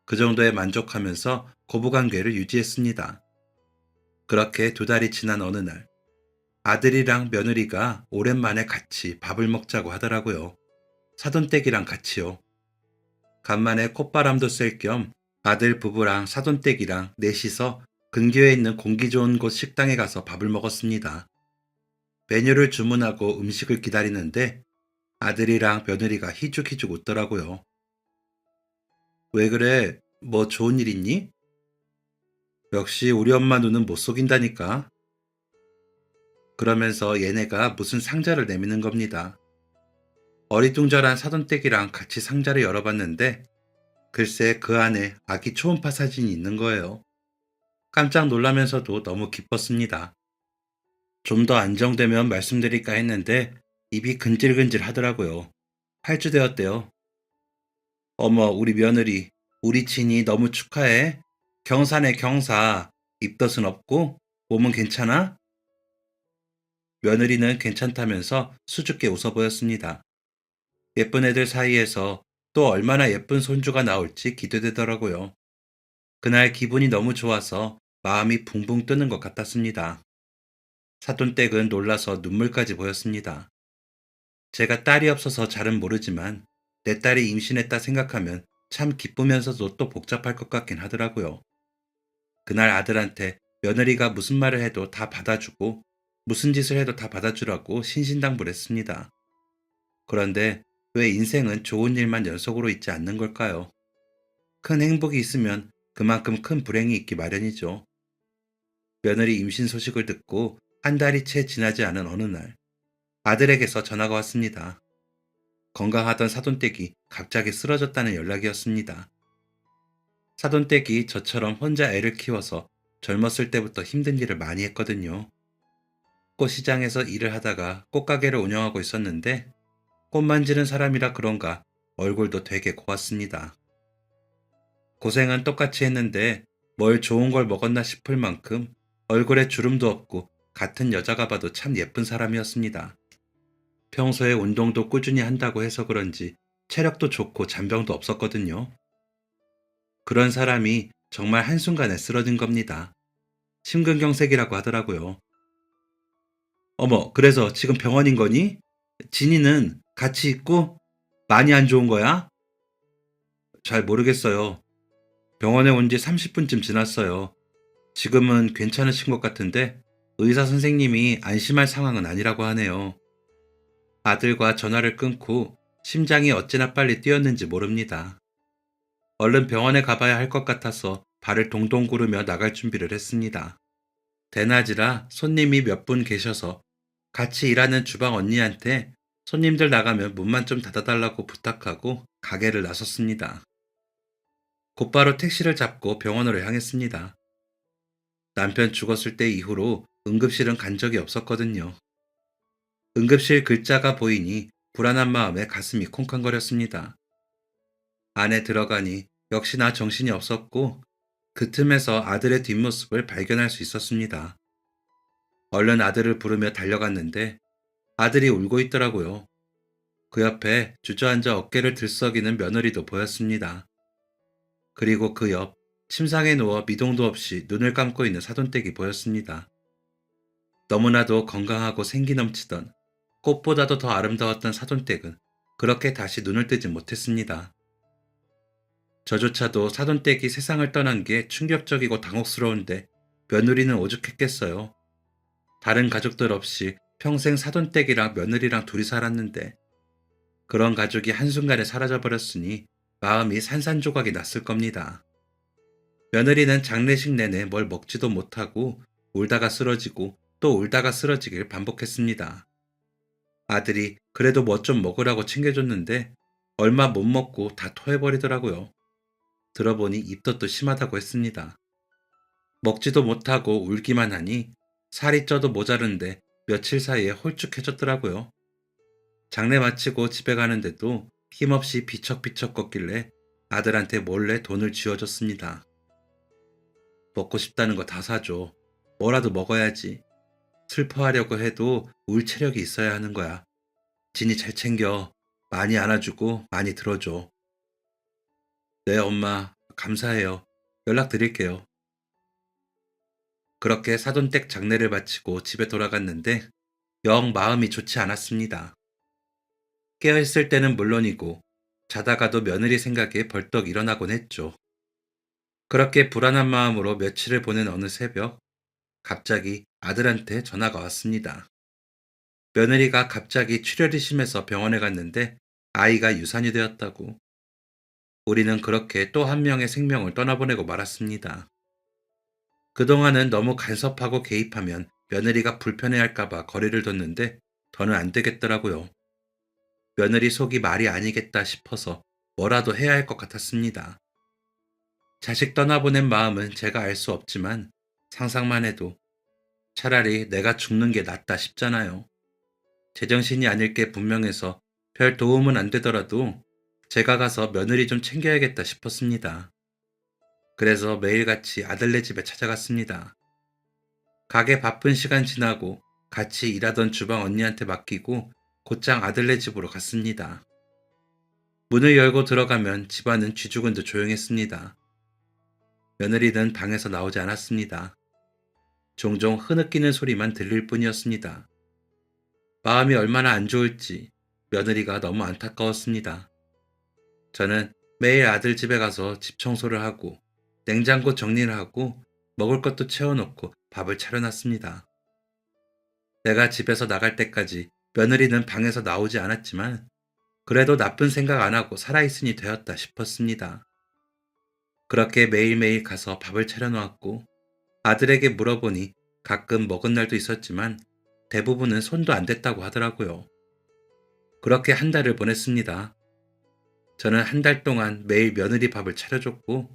그 정도에 만족하면서 고부관계를 유지했습니다. 그렇게 두 달이 지난 어느 날, 아들이랑 며느리가 오랜만에 같이 밥을 먹자고 하더라고요. 사돈댁이랑 같이요. 간만에 콧바람도 쐴 겸 아들 부부랑 사돈댁이랑 넷이서 근교에 있는 공기 좋은 곳 식당에 가서 밥을 먹었습니다. 메뉴를 주문하고 음식을 기다리는데 아들이랑 며느리가 희죽희죽 웃더라고요. 왜 그래? 뭐 좋은 일 있니? 역시 우리 엄마 눈은 못 속인다니까. 그러면서 얘네가 무슨 상자를 내미는 겁니다. 어리둥절한 사돈댁이랑 같이 상자를 열어봤는데 글쎄 그 안에 아기 초음파 사진이 있는 거예요. 깜짝 놀라면서도 너무 기뻤습니다. 좀 더 안정되면 말씀드릴까 했는데 입이 근질근질 하더라고요. 8주 되었대요. 어머 우리 며느리 우리 친이 너무 축하해. 경사네 경사. 입덧은 없고 몸은 괜찮아? 며느리는 괜찮다면서 수줍게 웃어 보였습니다. 예쁜 애들 사이에서 또 얼마나 예쁜 손주가 나올지 기대되더라고요. 그날 기분이 너무 좋아서 마음이 붕붕 뜨는 것 같았습니다. 사돈댁은 놀라서 눈물까지 보였습니다. 제가 딸이 없어서 잘은 모르지만 내 딸이 임신했다 생각하면 참 기쁘면서도 또 복잡할 것 같긴 하더라고요. 그날 아들한테 며느리가 무슨 말을 해도 다 받아주고 무슨 짓을 해도 다 받아주라고 신신당부했습니다. 그런데 왜 인생은 좋은 일만 연속으로 있지 않는 걸까요? 큰 행복이 있으면 그만큼 큰 불행이 있기 마련이죠. 며느리 임신 소식을 듣고 한 달이 채 지나지 않은 어느 날, 아들에게서 전화가 왔습니다. 건강하던 사돈댁이 갑자기 쓰러졌다는 연락이었습니다. 사돈댁이 저처럼 혼자 애를 키워서 젊었을 때부터 힘든 일을 많이 했거든요. 꽃시장에서 일을 하다가 꽃가게를 운영하고 있었는데 꽃 만지는 사람이라 그런가 얼굴도 되게 고왔습니다. 고생은 똑같이 했는데 뭘 좋은 걸 먹었나 싶을 만큼 얼굴에 주름도 없고 같은 여자가 봐도 참 예쁜 사람이었습니다. 평소에 운동도 꾸준히 한다고 해서 그런지 체력도 좋고 잔병도 없었거든요. 그런 사람이 정말 한순간에 쓰러진 겁니다. 심근경색이라고 하더라고요. 어머, 그래서 지금 병원인 거니? 진이는 같이 있고 많이 안 좋은 거야? 잘 모르겠어요. 병원에 온 지 30분쯤 지났어요. 지금은 괜찮으신 것 같은데 의사 선생님이 안심할 상황은 아니라고 하네요. 아들과 전화를 끊고 심장이 어찌나 빨리 뛰었는지 모릅니다. 얼른 병원에 가봐야 할 것 같아서 발을 동동 구르며 나갈 준비를 했습니다. 대낮이라 손님이 몇 분 계셔서 같이 일하는 주방 언니한테 손님들 나가면 문만 좀 닫아달라고 부탁하고 가게를 나섰습니다. 곧바로 택시를 잡고 병원으로 향했습니다. 남편 죽었을 때 이후로 응급실은 간 적이 없었거든요. 응급실 글자가 보이니 불안한 마음에 가슴이 콩쾅거렸습니다. 안에 들어가니 역시나 정신이 없었고 그 틈에서 아들의 뒷모습을 발견할 수 있었습니다. 얼른 아들을 부르며 달려갔는데 아들이 울고 있더라고요. 그 옆에 주저앉아 어깨를 들썩이는 며느리도 보였습니다. 그리고 그 옆 침상에 누워 미동도 없이 눈을 감고 있는 사돈댁이 보였습니다. 너무나도 건강하고 생기 넘치던 꽃보다도 더 아름다웠던 사돈댁은 그렇게 다시 눈을 뜨지 못했습니다. 저조차도 사돈댁이 세상을 떠난 게 충격적이고 당혹스러운데 며느리는 오죽했겠어요. 다른 가족들 없이 평생 사돈댁이랑 며느리랑 둘이 살았는데 그런 가족이 한순간에 사라져버렸으니 마음이 산산조각이 났을 겁니다. 며느리는 장례식 내내 뭘 먹지도 못하고 울다가 쓰러지고 또 울다가 쓰러지길 반복했습니다. 아들이 그래도 뭐 좀 먹으라고 챙겨줬는데 얼마 못 먹고 다 토해버리더라고요. 들어보니 입덧도 심하다고 했습니다. 먹지도 못하고 울기만 하니 살이 쪄도 모자른데 며칠 사이에 홀쭉해졌더라고요. 장례 마치고 집에 가는데도 힘없이 비척비척 걷길래 아들한테 몰래 돈을 쥐어줬습니다. 먹고 싶다는 거 다 사줘. 뭐라도 먹어야지. 슬퍼하려고 해도 울 체력이 있어야 하는 거야. 진이 잘 챙겨. 많이 안아주고 많이 들어줘. 네, 엄마. 감사해요. 연락드릴게요. 그렇게 사돈댁 장례를 마치고 집에 돌아갔는데 영 마음이 좋지 않았습니다. 깨어있을 때는 물론이고 자다가도 며느리 생각에 벌떡 일어나곤 했죠. 그렇게 불안한 마음으로 며칠을 보낸 어느 새벽 갑자기 아들한테 전화가 왔습니다. 며느리가 갑자기 출혈이 심해서 병원에 갔는데 아이가 유산이 되었다고. 우리는 그렇게 또 한 명의 생명을 떠나보내고 말았습니다. 그동안은 너무 간섭하고 개입하면 며느리가 불편해할까봐 거리를 뒀는데 더는 안 되겠더라고요. 며느리 속이 말이 아니겠다 싶어서 뭐라도 해야 할 것 같았습니다. 자식 떠나보낸 마음은 제가 알 수 없지만 상상만 해도 차라리 내가 죽는 게 낫다 싶잖아요. 제정신이 아닐 게 분명해서 별 도움은 안 되더라도 제가 가서 며느리 좀 챙겨야겠다 싶었습니다. 그래서 매일같이 아들네 집에 찾아갔습니다. 가게 바쁜 시간 지나고 같이 일하던 주방 언니한테 맡기고 곧장 아들네 집으로 갔습니다. 문을 열고 들어가면 집안은 쥐죽은 듯 조용했습니다. 며느리는 방에서 나오지 않았습니다. 종종 흐느끼는 소리만 들릴 뿐이었습니다. 마음이 얼마나 안 좋을지 며느리가 너무 안타까웠습니다. 저는 매일 아들 집에 가서 집 청소를 하고 냉장고 정리를 하고 먹을 것도 채워놓고 밥을 차려놨습니다. 내가 집에서 나갈 때까지 며느리는 방에서 나오지 않았지만 그래도 나쁜 생각 안 하고 살아있으니 되었다 싶었습니다. 그렇게 매일매일 가서 밥을 차려놓았고 아들에게 물어보니 가끔 먹은 날도 있었지만 대부분은 손도 안 댔다고 하더라고요. 그렇게 한 달을 보냈습니다. 저는 한 달 동안 매일 며느리 밥을 차려줬고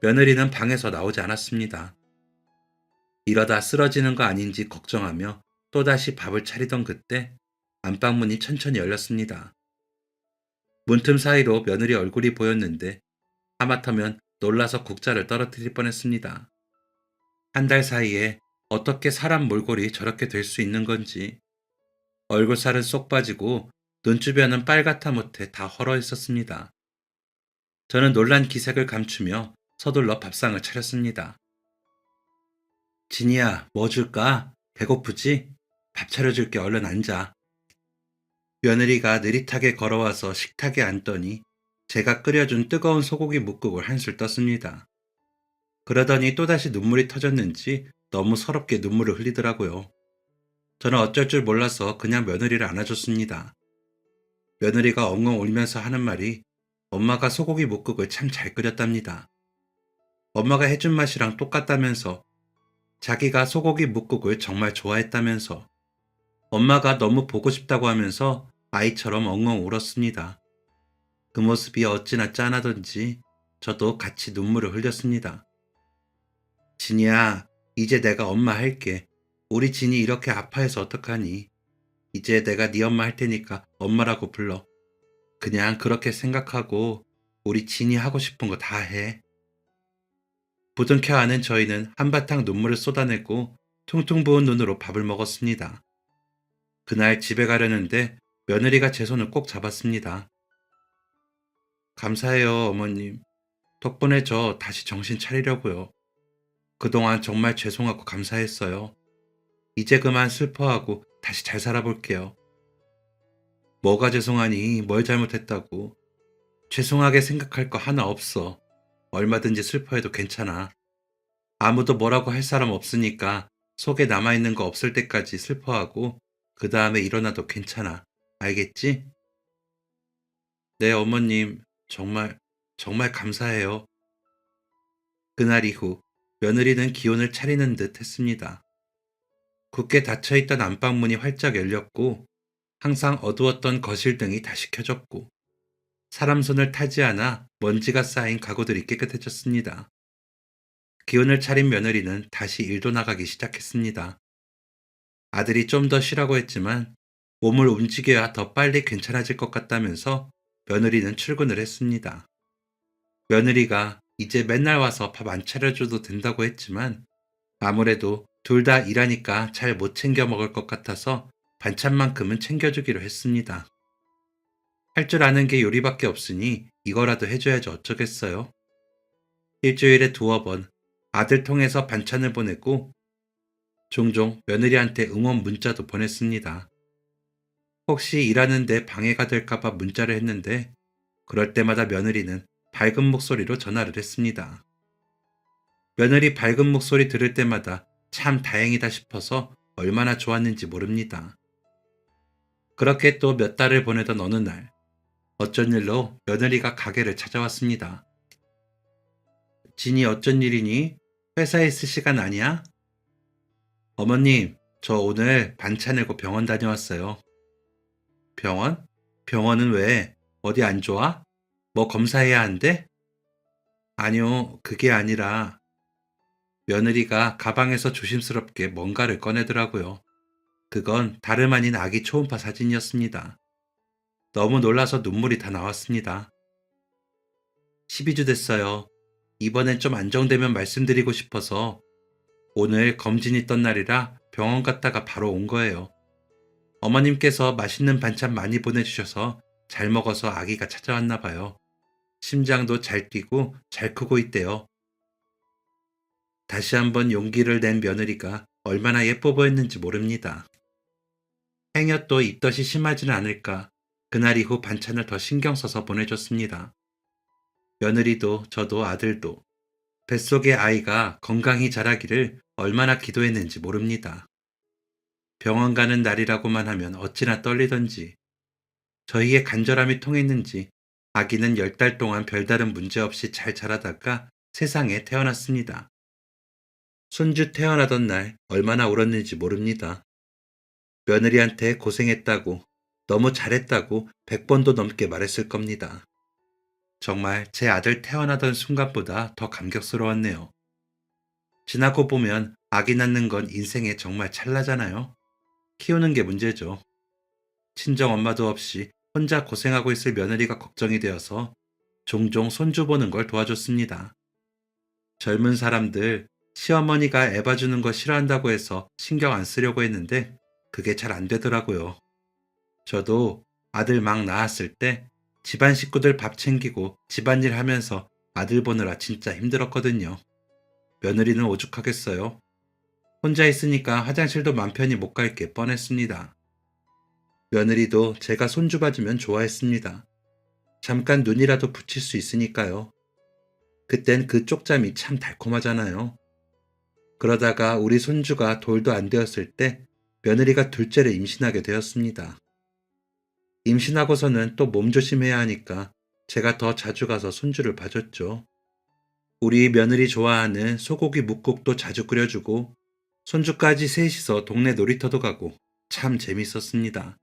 며느리는 방에서 나오지 않았습니다. 이러다 쓰러지는 거 아닌지 걱정하며 또다시 밥을 차리던 그때 안방문이 천천히 열렸습니다. 문틈 사이로 며느리 얼굴이 보였는데 하마터면 놀라서 국자를 떨어뜨릴 뻔했습니다. 한 달 사이에 어떻게 사람 몰골이 저렇게 될 수 있는 건지 얼굴살은 쏙 빠지고 눈주변은 빨갛다 못해 다 헐어 있었습니다. 저는 놀란 기색을 감추며 서둘러 밥상을 차렸습니다. 진이야, 뭐 줄까? 배고프지? 밥 차려줄게. 얼른 앉아. 며느리가 느릿하게 걸어와서 식탁에 앉더니 제가 끓여준 뜨거운 소고기 뭇국을 한술 떴습니다. 그러더니 또다시 눈물이 터졌는지 너무 서럽게 눈물을 흘리더라고요. 저는 어쩔 줄 몰라서 그냥 며느리를 안아줬습니다. 며느리가 엉엉 울면서 하는 말이 엄마가 소고기 뭇국을 참 잘 끓였답니다. 엄마가 해준 맛이랑 똑같다면서, 자기가 소고기 뭇국을 정말 좋아했다면서, 엄마가 너무 보고 싶다고 하면서 아이처럼 엉엉 울었습니다. 그 모습이 어찌나 짠하던지 저도 같이 눈물을 흘렸습니다. 진이야, 이제 내가 엄마 할게. 우리 진이 이렇게 아파해서 어떡하니? 이제 내가 네 엄마 할 테니까 엄마라고 불러. 그냥 그렇게 생각하고 우리 진이 하고 싶은 거 다 해. 부둥켜 안은 저희는 한바탕 눈물을 쏟아내고 퉁퉁 부은 눈으로 밥을 먹었습니다. 그날 집에 가려는데 며느리가 제 손을 꼭 잡았습니다. 감사해요, 어머님. 덕분에 저 다시 정신 차리려고요. 그동안 정말 죄송하고 감사했어요. 이제 그만 슬퍼하고 다시 잘 살아볼게요. 뭐가 죄송하니? 뭘 잘못했다고? 죄송하게 생각할 거 하나 없어. 얼마든지 슬퍼해도 괜찮아. 아무도 뭐라고 할 사람 없으니까 속에 남아있는 거 없을 때까지 슬퍼하고 그 다음에 일어나도 괜찮아. 알겠지? 네, 어머님. 정말 감사해요. 그날 이후 며느리는 기운을 차리는 듯 했습니다. 굳게 닫혀있던 안방문이 활짝 열렸고 항상 어두웠던 거실등이 다시 켜졌고 사람 손을 타지 않아 먼지가 쌓인 가구들이 깨끗해졌습니다. 기운을 차린 며느리는 다시 일도 나가기 시작했습니다. 아들이 좀 더 쉬라고 했지만 몸을 움직여야 더 빨리 괜찮아질 것 같다면서 며느리는 출근을 했습니다. 며느리가 이제 맨날 와서 밥 안 차려줘도 된다고 했지만 아무래도 둘 다 일하니까 잘 못 챙겨 먹을 것 같아서 반찬만큼은 챙겨주기로 했습니다. 할 줄 아는 게 요리밖에 없으니 이거라도 해줘야지 어쩌겠어요. 일주일에 두어 번 아들 통해서 반찬을 보내고 종종 며느리한테 응원 문자도 보냈습니다. 혹시 일하는데 방해가 될까봐 문자를 했는데 그럴 때마다 며느리는 밝은 목소리로 전화를 했습니다. 며느리 밝은 목소리 들을 때마다 참 다행이다 싶어서 얼마나 좋았는지 모릅니다. 그렇게 또 몇 달을 보내던 어느 날 어쩐 일로 며느리가 가게를 찾아왔습니다. 진이 어쩐 일이니? 회사에 있을 시간 아니야? 어머님, 저 오늘 반찬 내고 병원 다녀왔어요. 병원? 병원은 왜? 어디 안 좋아? 뭐 검사해야 한대? 아니요, 그게 아니라 며느리가 가방에서 조심스럽게 뭔가를 꺼내더라고요. 그건 다름 아닌 아기 초음파 사진이었습니다. 너무 놀라서 눈물이 다 나왔습니다. 12주 됐어요. 이번엔 좀 안정되면 말씀드리고 싶어서 오늘 검진 있던 날이라 병원 갔다가 바로 온 거예요. 어머님께서 맛있는 반찬 많이 보내주셔서 잘 먹어서 아기가 찾아왔나 봐요. 심장도 잘 뛰고 잘 크고 있대요. 다시 한번 용기를 낸 며느리가 얼마나 예뻐 보였는지 모릅니다. 행여또 입덧이 심하지는 않을까 그날 이후 반찬을 더 신경 써서 보내줬습니다. 며느리도 저도 아들도 뱃속의 아이가 건강히 자라기를 얼마나 기도했는지 모릅니다. 병원 가는 날이라고만 하면 어찌나 떨리던지 저희의 간절함이 통했는지 아기는 10달 동안 별다른 문제 없이 잘 자라다가 세상에 태어났습니다. 손주 태어나던 날 얼마나 울었는지 모릅니다. 며느리한테 고생했다고 너무 잘했다고 100번도 넘게 말했을 겁니다. 정말 제 아들 태어나던 순간보다 더 감격스러웠네요. 지나고 보면 아기 낳는 건 인생에 정말 찰나잖아요. 키우는 게 문제죠. 친정 엄마도 없이 혼자 고생하고 있을 며느리가 걱정이 되어서 종종 손주 보는 걸 도와줬습니다. 젊은 사람들 시어머니가 애 봐주는 거 싫어한다고 해서 신경 안 쓰려고 했는데 그게 잘 안 되더라고요. 저도 아들 막 낳았을 때 집안 식구들 밥 챙기고 집안일 하면서 아들 보느라 진짜 힘들었거든요. 며느리는 오죽하겠어요. 혼자 있으니까 화장실도 맘 편히 못 갈 게 뻔했습니다. 며느리도 제가 손주 봐주면 좋아했습니다. 잠깐 눈이라도 붙일 수 있으니까요. 그땐 그 쪽잠이 참 달콤하잖아요. 그러다가 우리 손주가 돌도 안 되었을 때 며느리가 둘째를 임신하게 되었습니다. 임신하고서는 또 몸조심해야 하니까 제가 더 자주 가서 손주를 봐줬죠. 우리 며느리 좋아하는 소고기 뭇국도 자주 끓여주고 손주까지 셋이서 동네 놀이터도 가고 참 재밌었습니다.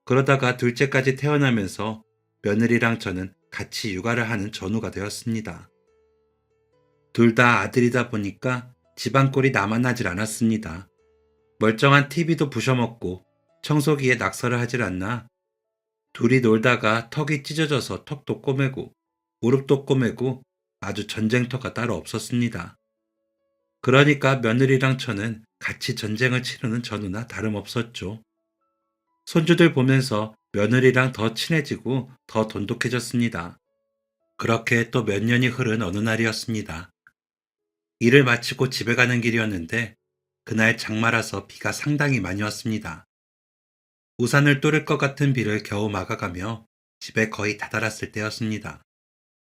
그러다가 둘째까지 태어나면서 며느리랑 저는 같이 육아를 하는 전우가 되었습니다. 둘 다 아들이다 보니까 집안꼴이 나만 하질 않았습니다. 멀쩡한 TV도 부셔먹고 청소기에 낙서를 하질 않나. 둘이 놀다가 턱이 찢어져서 턱도 꼬매고 무릎도 꼬매고 아주 전쟁터가 따로 없었습니다. 그러니까 며느리랑 저는 같이 전쟁을 치르는 전우나 다름없었죠. 손주들 보면서 며느리랑 더 친해지고 더 돈독해졌습니다. 그렇게 또 몇 년이 흐른 어느 날이었습니다. 일을 마치고 집에 가는 길이었는데 그날 장마라서 비가 상당히 많이 왔습니다. 우산을 뚫을 것 같은 비를 겨우 막아가며 집에 거의 다다랐을 때였습니다.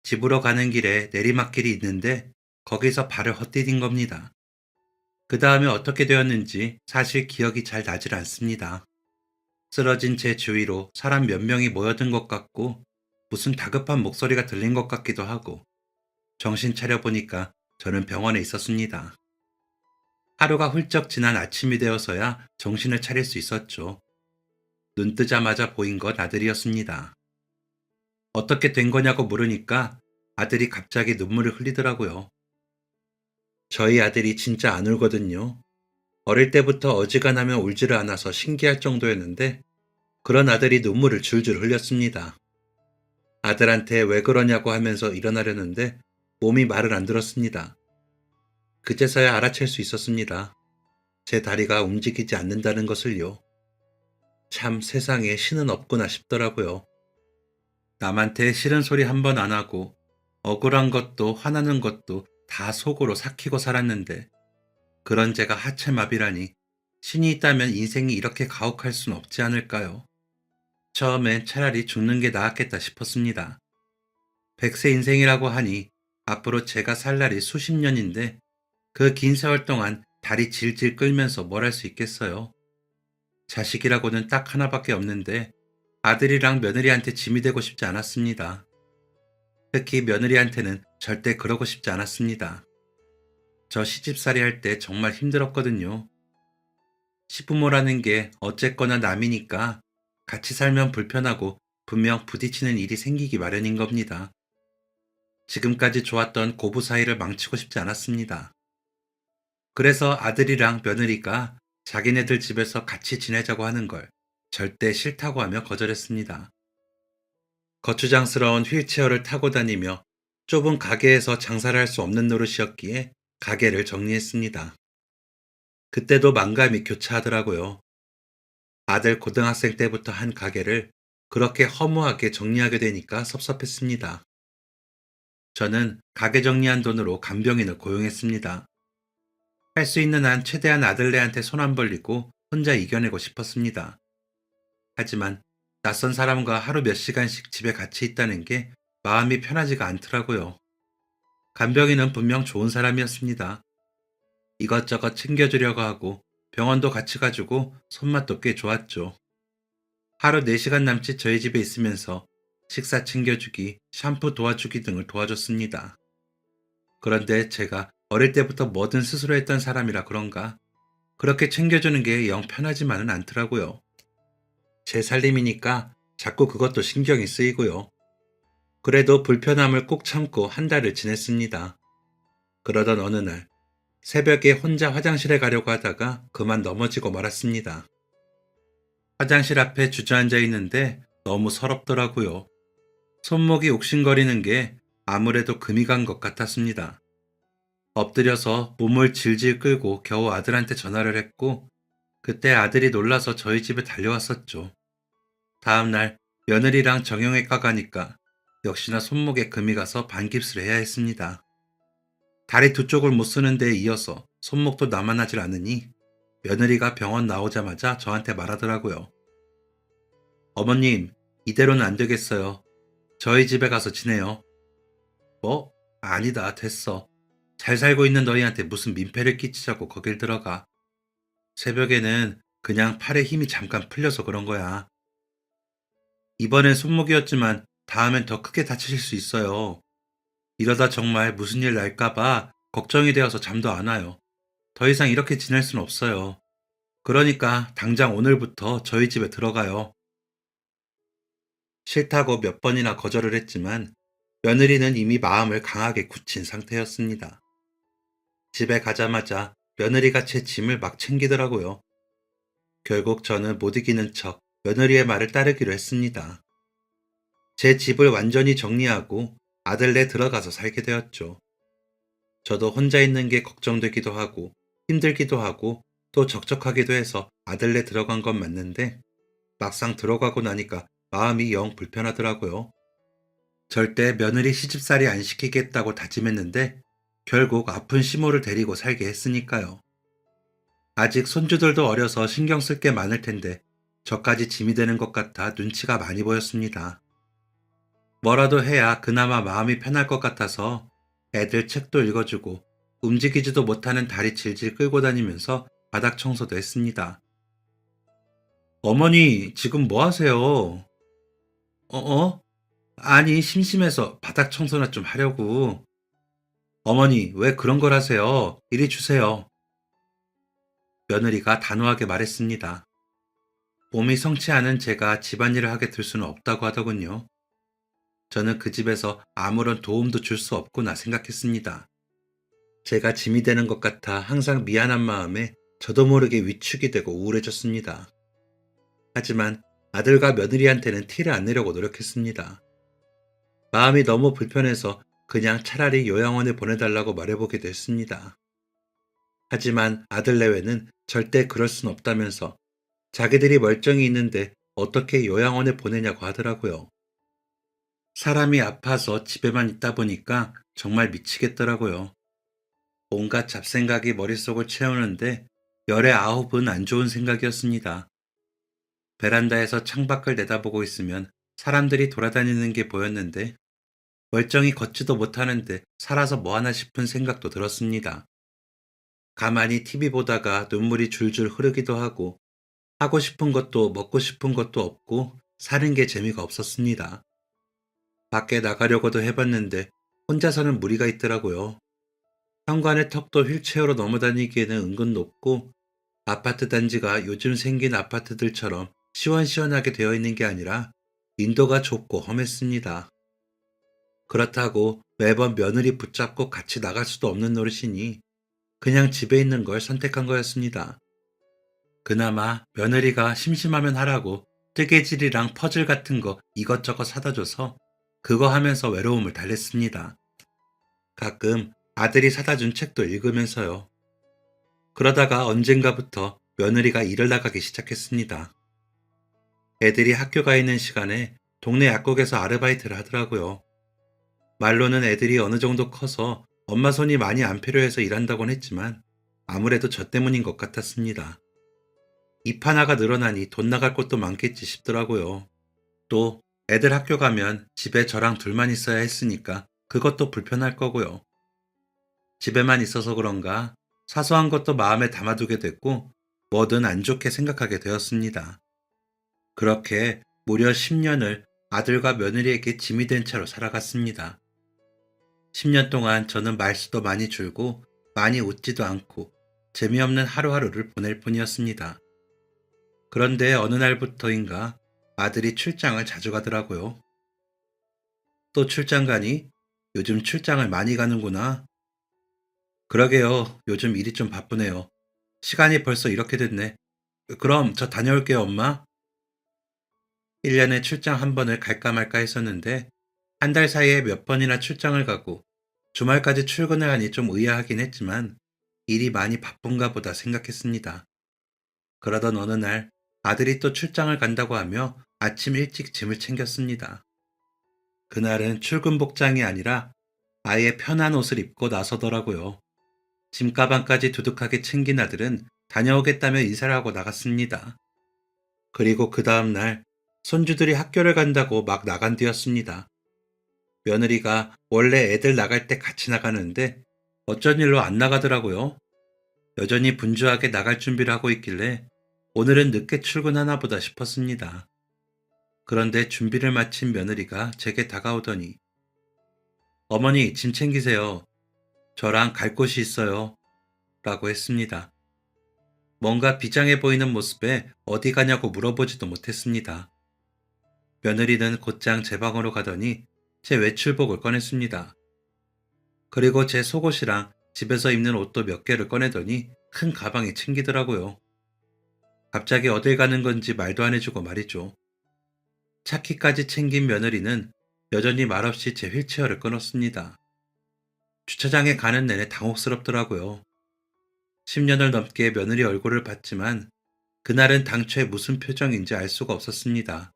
집으로 가는 길에 내리막길이 있는데 거기서 발을 헛디딘 겁니다. 그 다음에 어떻게 되었는지 사실 기억이 잘 나질 않습니다. 쓰러진 제 주위로 사람 몇 명이 모여든 것 같고 무슨 다급한 목소리가 들린 것 같기도 하고 정신 차려보니까 저는 병원에 있었습니다. 하루가 훌쩍 지난 아침이 되어서야 정신을 차릴 수 있었죠. 눈 뜨자마자 보인 건 아들이었습니다. 어떻게 된 거냐고 물으니까 아들이 갑자기 눈물을 흘리더라고요. 저희 아들이 진짜 안 울거든요. 어릴 때부터 어지간하면 울지를 않아서 신기할 정도였는데 그런 아들이 눈물을 줄줄 흘렸습니다. 아들한테 왜 그러냐고 하면서 일어나려는데 몸이 말을 안 들었습니다. 그제서야 알아챌 수 있었습니다. 제 다리가 움직이지 않는다는 것을요. 참 세상에 신은 없구나 싶더라고요. 남한테 싫은 소리 한 번 안 하고 억울한 것도 화나는 것도 다 속으로 삭히고 살았는데 그런 제가 하체마비라니 신이 있다면 인생이 이렇게 가혹할 순 없지 않을까요? 처음엔 차라리 죽는 게 나았겠다 싶었습니다. 100세 인생이라고 하니 앞으로 제가 살 날이 수십 년인데 그 긴 세월 동안 다리 질질 끌면서 뭘 할 수 있겠어요? 자식이라고는 딱 하나밖에 없는데 아들이랑 며느리한테 짐이 되고 싶지 않았습니다. 특히 며느리한테는 절대 그러고 싶지 않았습니다. 저 시집살이 할 때 정말 힘들었거든요. 시부모라는 게 어쨌거나 남이니까 같이 살면 불편하고 분명 부딪히는 일이 생기기 마련인 겁니다. 지금까지 좋았던 고부 사이를 망치고 싶지 않았습니다. 그래서 아들이랑 며느리가 자기네들 집에서 같이 지내자고 하는 걸 절대 싫다고 하며 거절했습니다. 거추장스러운 휠체어를 타고 다니며 좁은 가게에서 장사를 할 수 없는 노릇이었기에 가게를 정리했습니다. 그때도 만감이 교차하더라고요. 아들 고등학생 때부터 한 가게를 그렇게 허무하게 정리하게 되니까 섭섭했습니다. 저는 가게 정리한 돈으로 간병인을 고용했습니다. 할 수 있는 한 최대한 아들네한테 손 안 벌리고 혼자 이겨내고 싶었습니다. 하지만 낯선 사람과 하루 몇 시간씩 집에 같이 있다는 게 마음이 편하지가 않더라고요. 간병인은 분명 좋은 사람이었습니다. 이것저것 챙겨주려고 하고 병원도 같이 가지고 손맛도 꽤 좋았죠. 하루 4시간 남짓 저희 집에 있으면서 식사 챙겨주기, 샴푸 도와주기 등을 도와줬습니다. 그런데 제가 어릴 때부터 뭐든 스스로 했던 사람이라 그런가 그렇게 챙겨주는 게 영 편하지만은 않더라고요. 제 살림이니까 자꾸 그것도 신경이 쓰이고요. 그래도 불편함을 꼭 참고 한 달을 지냈습니다. 그러던 어느 날 새벽에 혼자 화장실에 가려고 하다가 그만 넘어지고 말았습니다. 화장실 앞에 주저앉아 있는데 너무 서럽더라고요. 손목이 욱신거리는 게 아무래도 금이 간 것 같았습니다. 엎드려서 몸을 질질 끌고 겨우 아들한테 전화를 했고, 그때 아들이 놀라서 저희 집에 달려왔었죠. 다음날 며느리랑 정형외과 가니까 역시나 손목에 금이 가서 반깁스를 해야 했습니다. 다리 두 쪽을 못 쓰는 데에 이어서 손목도 남아나질 않으니 며느리가 병원 나오자마자 저한테 말하더라고요. 어머님, 이대로는 안 되겠어요. 저희 집에 가서 지내요. 뭐? 아니다, 됐어. 잘 살고 있는 너희한테 무슨 민폐를 끼치자고 거길 들어가. 새벽에는 그냥 팔에 힘이 잠깐 풀려서 그런 거야. 이번엔 손목이었지만 다음엔 더 크게 다치실 수 있어요. 이러다 정말 무슨 일 날까봐 걱정이 되어서 잠도 안 와요. 더 이상 이렇게 지낼 순 없어요. 그러니까 당장 오늘부터 저희 집에 들어가요. 싫다고 몇 번이나 거절을 했지만 며느리는 이미 마음을 강하게 굳힌 상태였습니다. 집에 가자마자 며느리가 제 짐을 막 챙기더라고요. 결국 저는 못 이기는 척 며느리의 말을 따르기로 했습니다. 제 집을 완전히 정리하고 아들네 들어가서 살게 되었죠. 저도 혼자 있는 게 걱정되기도 하고 힘들기도 하고 또 적적하기도 해서 아들네 들어간 건 맞는데 막상 들어가고 나니까 마음이 영 불편하더라고요. 절대 며느리 시집살이 안 시키겠다고 다짐했는데 결국 아픈 시모를 데리고 살게 했으니까요. 아직 손주들도 어려서 신경 쓸 게 많을 텐데 저까지 짐이 되는 것 같아 눈치가 많이 보였습니다. 뭐라도 해야 그나마 마음이 편할 것 같아서 애들 책도 읽어주고 움직이지도 못하는 다리 질질 끌고 다니면서 바닥 청소도 했습니다. 어머니, 지금 뭐 하세요? 어? 아니, 심심해서 바닥 청소나 좀 하려고. 어머니, 왜 그런 걸 하세요? 이리 주세요. 며느리가 단호하게 말했습니다. 몸이 성치 않은 제가 집안일을 하게 될 수는 없다고 하더군요. 저는 그 집에서 아무런 도움도 줄 수 없구나 생각했습니다. 제가 짐이 되는 것 같아 항상 미안한 마음에 저도 모르게 위축이 되고 우울해졌습니다. 하지만 아들과 며느리한테는 티를 안 내려고 노력했습니다. 마음이 너무 불편해서 그냥 차라리 요양원에 보내달라고 말해보기도 했습니다. 하지만 아들 내외는 절대 그럴 순 없다면서 자기들이 멀쩡히 있는데 어떻게 요양원에 보내냐고 하더라고요. 사람이 아파서 집에만 있다 보니까 정말 미치겠더라고요. 온갖 잡생각이 머릿속을 채우는데 열의 아홉은 안 좋은 생각이었습니다. 베란다에서 창밖을 내다보고 있으면 사람들이 돌아다니는 게 보였는데 멀쩡히 걷지도 못하는데 살아서 뭐하나 싶은 생각도 들었습니다. 가만히 TV 보다가 눈물이 줄줄 흐르기도 하고 싶은 것도 먹고 싶은 것도 없고 사는 게 재미가 없었습니다. 밖에 나가려고도 해봤는데 혼자서는 무리가 있더라고요. 현관의 턱도 휠체어로 넘어다니기에는 은근 높고 아파트 단지가 요즘 생긴 아파트들처럼 시원시원하게 되어 있는 게 아니라 인도가 좁고 험했습니다. 그렇다고 매번 며느리 붙잡고 같이 나갈 수도 없는 노릇이니 그냥 집에 있는 걸 선택한 거였습니다. 그나마 며느리가 심심하면 하라고 뜨개질이랑 퍼즐 같은 거 이것저것 사다 줘서 그거 하면서 외로움을 달랬습니다. 가끔 아들이 사다 준 책도 읽으면서요. 그러다가 언젠가부터 며느리가 일을 나가기 시작했습니다. 애들이 학교 가 있는 시간에 동네 약국에서 아르바이트를 하더라고요. 말로는 애들이 어느 정도 커서 엄마 손이 많이 안 필요해서 일한다곤 했지만 아무래도 저 때문인 것 같았습니다. 입 하나가 늘어나니 돈 나갈 곳도 많겠지 싶더라고요. 또 애들 학교 가면 집에 저랑 둘만 있어야 했으니까 그것도 불편할 거고요. 집에만 있어서 그런가 사소한 것도 마음에 담아두게 됐고 뭐든 안 좋게 생각하게 되었습니다. 그렇게 무려 10년을 아들과 며느리에게 짐이 된 채로 살아갔습니다. 10년 동안 저는 말수도 많이 줄고 많이 웃지도 않고 재미없는 하루하루를 보낼 뿐이었습니다. 그런데 어느 날부터인가 아들이 출장을 자주 가더라고요. 또 출장 가니? 요즘 출장을 많이 가는구나. 그러게요. 요즘 일이 좀 바쁘네요. 시간이 벌써 이렇게 됐네. 그럼 저 다녀올게요, 엄마. 1년에 출장 한 번을 갈까 말까 했었는데 한 달 사이에 몇 번이나 출장을 가고 주말까지 출근을 하니 좀 의아하긴 했지만 일이 많이 바쁜가 보다 생각했습니다. 그러던 어느 날 아들이 또 출장을 간다고 하며 아침 일찍 짐을 챙겼습니다. 그날은 출근 복장이 아니라 아예 편한 옷을 입고 나서더라고요. 짐가방까지 두둑하게 챙긴 아들은 다녀오겠다며 인사를 하고 나갔습니다. 그리고 그 다음날 손주들이 학교를 간다고 막 나간 뒤였습니다. 며느리가 원래 애들 나갈 때 같이 나가는데 어쩐 일로 안 나가더라고요. 여전히 분주하게 나갈 준비를 하고 있길래 오늘은 늦게 출근하나 보다 싶었습니다. 그런데 준비를 마친 며느리가 제게 다가오더니 어머니 짐 챙기세요. 저랑 갈 곳이 있어요. 라고 했습니다. 뭔가 비장해 보이는 모습에 어디 가냐고 물어보지도 못했습니다. 며느리는 곧장 제 방으로 가더니 제 외출복을 꺼냈습니다. 그리고 제 속옷이랑 집에서 입는 옷도 몇 개를 꺼내더니 큰 가방에 챙기더라고요. 갑자기 어딜 가는 건지 말도 안 해주고 말이죠. 차키까지 챙긴 며느리는 여전히 말없이 제 휠체어를 끊었습니다. 주차장에 가는 내내 당혹스럽더라고요. 10년을 넘게 며느리 얼굴을 봤지만 그날은 당초에 무슨 표정인지 알 수가 없었습니다.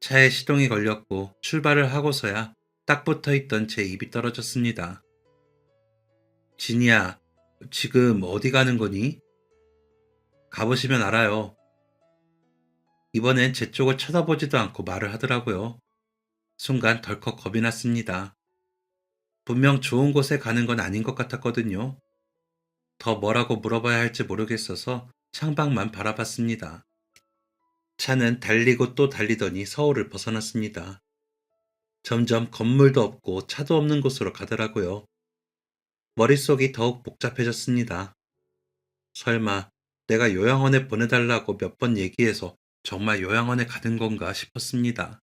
차에 시동이 걸렸고 출발을 하고서야 딱 붙어 있던 제 입이 떨어졌습니다. 진이야, 지금 어디 가는 거니? 가보시면 알아요. 이번엔 제 쪽을 쳐다보지도 않고 말을 하더라고요. 순간 덜컥 겁이 났습니다. 분명 좋은 곳에 가는 건 아닌 것 같았거든요. 더 뭐라고 물어봐야 할지 모르겠어서 창밖만 바라봤습니다. 차는 달리고 또 달리더니 서울을 벗어났습니다. 점점 건물도 없고 차도 없는 곳으로 가더라고요. 머릿속이 더욱 복잡해졌습니다. 설마 내가 요양원에 보내달라고 몇 번 얘기해서 정말 요양원에 가는 건가 싶었습니다.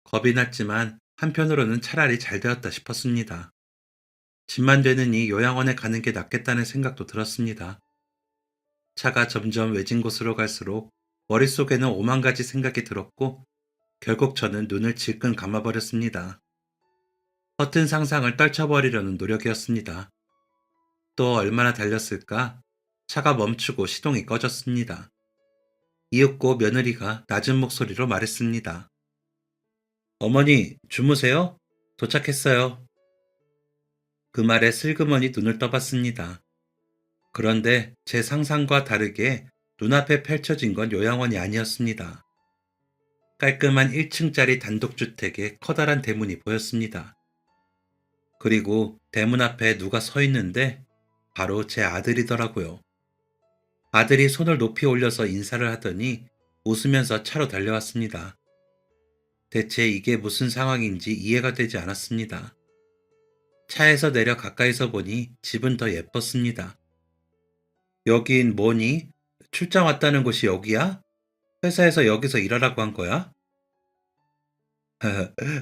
겁이 났지만 한편으로는 차라리 잘 되었다 싶었습니다. 집만 되느니 요양원에 가는 게 낫겠다는 생각도 들었습니다. 차가 점점 외진 곳으로 갈수록 머릿속에는 오만 가지 생각이 들었고 결국 저는 눈을 질끈 감아버렸습니다. 허튼 상상을 떨쳐버리려는 노력이었습니다. 또 얼마나 달렸을까? 차가 멈추고 시동이 꺼졌습니다. 이윽고 며느리가 낮은 목소리로 말했습니다. 어머니, 주무세요? 도착했어요. 그 말에 슬그머니 눈을 떠봤습니다. 그런데 제 상상과 다르게 눈앞에 펼쳐진 건 요양원이 아니었습니다. 깔끔한 1층짜리 단독주택에 커다란 대문이 보였습니다. 그리고 대문 앞에 누가 서 있는데 바로 제 아들이더라고요. 아들이 손을 높이 올려서 인사를 하더니 웃으면서 차로 달려왔습니다. 대체 이게 무슨 상황인지 이해가 되지 않았습니다. 차에서 내려 가까이서 보니 집은 더 예뻤습니다. 여긴 뭐니? 출장 왔다는 곳이 여기야? 회사에서 여기서 일하라고 한 거야?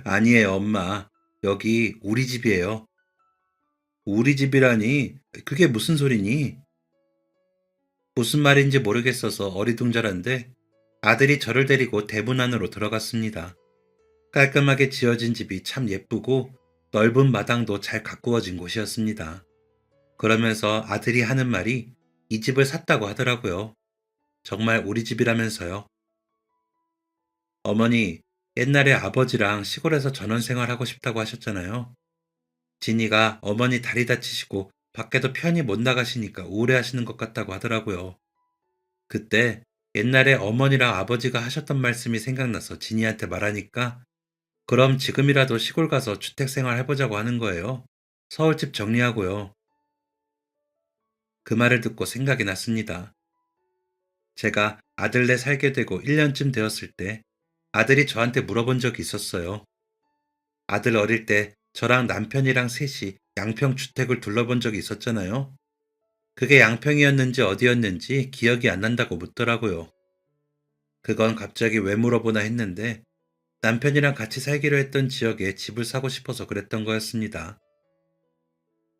아니에요, 엄마. 여기 우리 집이에요. 우리 집이라니? 그게 무슨 소리니? 무슨 말인지 모르겠어서 어리둥절한데 아들이 저를 데리고 대문 안으로 들어갔습니다. 깔끔하게 지어진 집이 참 예쁘고 넓은 마당도 잘 가꾸어진 곳이었습니다. 그러면서 아들이 하는 말이 이 집을 샀다고 하더라고요. 정말 우리 집이라면서요. 어머니, 옛날에 아버지랑 시골에서 전원 생활하고 싶다고 하셨잖아요. 진이가 어머니 다리 다치시고 밖에도 편히 못 나가시니까 우울해하시는 것 같다고 하더라고요. 그때 옛날에 어머니랑 아버지가 하셨던 말씀이 생각나서 진이한테 말하니까 그럼 지금이라도 시골 가서 주택 생활 해보자고 하는 거예요. 서울집 정리하고요. 그 말을 듣고 생각이 났습니다. 제가 아들네 살게 되고 1년쯤 되었을 때 아들이 저한테 물어본 적이 있었어요. 아들 어릴 때 저랑 남편이랑 셋이 양평 주택을 둘러본 적이 있었잖아요. 그게 양평이었는지 어디였는지 기억이 안 난다고 묻더라고요. 그건 갑자기 왜 물어보나 했는데 남편이랑 같이 살기로 했던 지역에 집을 사고 싶어서 그랬던 거였습니다.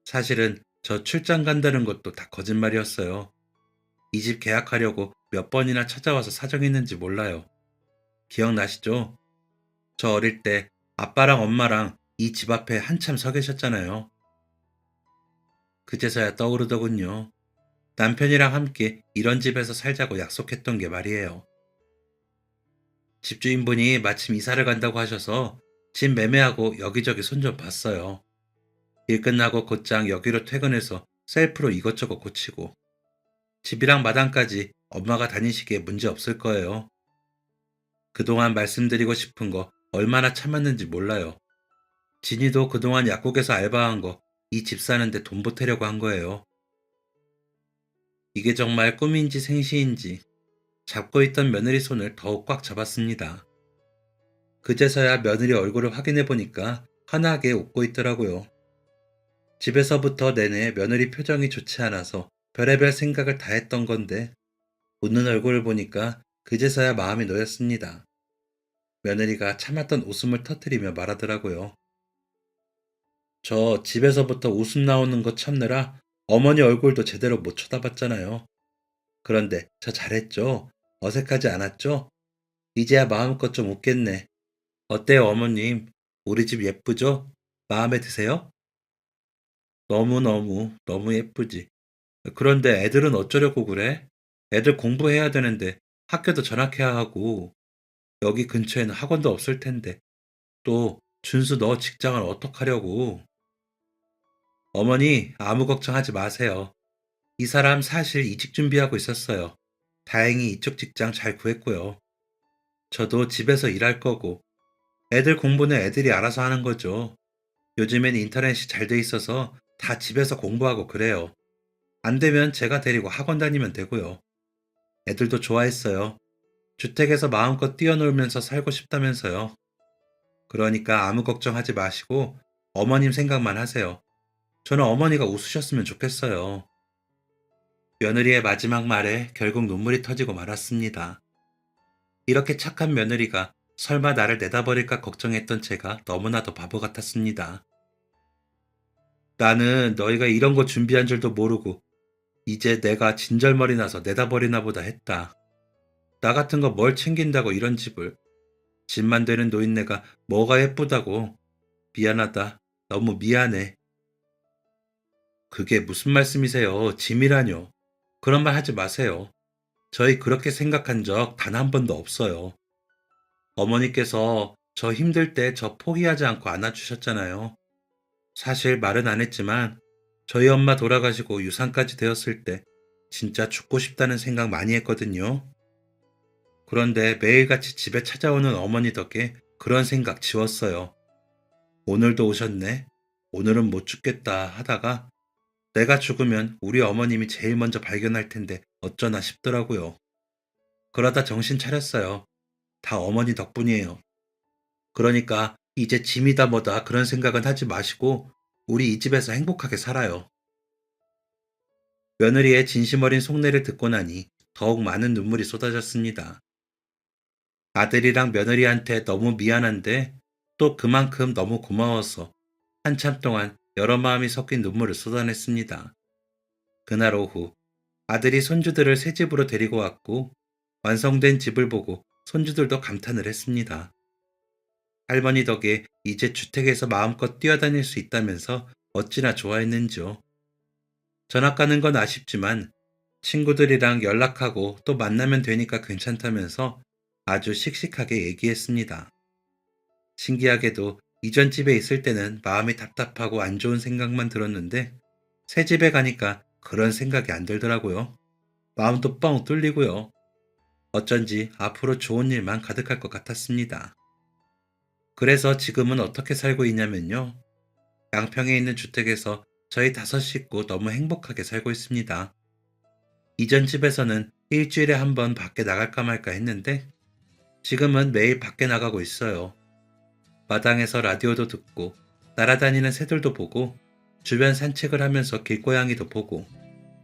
사실은 저 출장 간다는 것도 다 거짓말이었어요. 이 집 계약하려고 몇 번이나 찾아와서 사정했는지 몰라요. 기억나시죠? 저 어릴 때 아빠랑 엄마랑 이 집 앞에 한참 서 계셨잖아요. 그제서야 떠오르더군요. 남편이랑 함께 이런 집에서 살자고 약속했던 게 말이에요. 집주인분이 마침 이사를 간다고 하셔서 집 매매하고 여기저기 손 좀 봤어요. 일 끝나고 곧장 여기로 퇴근해서 셀프로 이것저것 고치고 집이랑 마당까지 엄마가 다니시기에 문제 없을 거예요. 그동안 말씀드리고 싶은 거 얼마나 참았는지 몰라요. 진이도 그동안 약국에서 알바한 거 이 집 사는데 돈 보태려고 한 거예요. 이게 정말 꿈인지 생시인지 잡고 있던 며느리 손을 더욱 꽉 잡았습니다. 그제서야 며느리 얼굴을 확인해 보니까 환하게 웃고 있더라고요. 집에서부터 내내 며느리 표정이 좋지 않아서 별의별 생각을 다 했던 건데 웃는 얼굴을 보니까 그제서야 마음이 놓였습니다. 며느리가 참았던 웃음을 터뜨리며 말하더라고요. 저 집에서부터 웃음 나오는 거 참느라 어머니 얼굴도 제대로 못 쳐다봤잖아요. 그런데 저 잘했죠? 어색하지 않았죠? 이제야 마음껏 좀 웃겠네. 어때요, 어머님? 우리 집 예쁘죠? 마음에 드세요? 너무너무, 너무 예쁘지. 그런데 애들은 어쩌려고 그래? 애들 공부해야 되는데 학교도 전학해야 하고 여기 근처에는 학원도 없을 텐데 또 준수 너 직장을 어떡하려고? 어머니 아무 걱정하지 마세요. 이 사람 사실 이직 준비하고 있었어요. 다행히 이쪽 직장 잘 구했고요. 저도 집에서 일할 거고 애들 공부는 애들이 알아서 하는 거죠. 요즘엔 인터넷이 잘 돼 있어서 다 집에서 공부하고 그래요. 안 되면 제가 데리고 학원 다니면 되고요. 애들도 좋아했어요. 주택에서 마음껏 뛰어놀면서 살고 싶다면서요. 그러니까 아무 걱정하지 마시고 어머님 생각만 하세요. 저는 어머니가 웃으셨으면 좋겠어요. 며느리의 마지막 말에 결국 눈물이 터지고 말았습니다. 이렇게 착한 며느리가 설마 나를 내다버릴까 걱정했던 제가 너무나도 바보 같았습니다. 나는 너희가 이런 거 준비한 줄도 모르고 이제 내가 진절머리 나서 내다버리나 보다 했다. 나 같은 거 뭘 챙긴다고 이런 집을. 집만 되는 노인네가 뭐가 예쁘다고. 미안하다. 너무 미안해. 그게 무슨 말씀이세요? 짐이라뇨. 그런 말 하지 마세요. 저희 그렇게 생각한 적 단 한 번도 없어요. 어머니께서 저 힘들 때 저 포기하지 않고 안아주셨잖아요. 사실 말은 안 했지만 저희 엄마 돌아가시고 유산까지 되었을 때 진짜 죽고 싶다는 생각 많이 했거든요. 그런데 매일같이 집에 찾아오는 어머니 덕에 그런 생각 지웠어요. 오늘도 오셨네. 오늘은 못 죽겠다 하다가 내가 죽으면 우리 어머님이 제일 먼저 발견할 텐데 어쩌나 싶더라고요. 그러다 정신 차렸어요. 다 어머니 덕분이에요. 그러니까 이제 짐이다 뭐다 그런 생각은 하지 마시고 우리 이 집에서 행복하게 살아요. 며느리의 진심 어린 속내를 듣고 나니 더욱 많은 눈물이 쏟아졌습니다. 아들이랑 며느리한테 너무 미안한데 또 그만큼 너무 고마워서 한참 동안 여러 마음이 섞인 눈물을 쏟아냈습니다. 그날 오후 아들이 손주들을 새 집으로 데리고 왔고 완성된 집을 보고 손주들도 감탄을 했습니다. 할머니 덕에 이제 주택에서 마음껏 뛰어다닐 수 있다면서 어찌나 좋아했는지요. 전학 가는 건 아쉽지만 친구들이랑 연락하고 또 만나면 되니까 괜찮다면서 아주 씩씩하게 얘기했습니다. 신기하게도 이전 집에 있을 때는 마음이 답답하고 안 좋은 생각만 들었는데 새 집에 가니까 그런 생각이 안 들더라고요. 마음도 뻥 뚫리고요. 어쩐지 앞으로 좋은 일만 가득할 것 같았습니다. 그래서 지금은 어떻게 살고 있냐면요. 양평에 있는 주택에서 저희 5식구 너무 행복하게 살고 있습니다. 이전 집에서는 일주일에 한 번 밖에 나갈까 말까 했는데 지금은 매일 밖에 나가고 있어요. 마당에서 라디오도 듣고 날아다니는 새들도 보고 주변 산책을 하면서 길고양이도 보고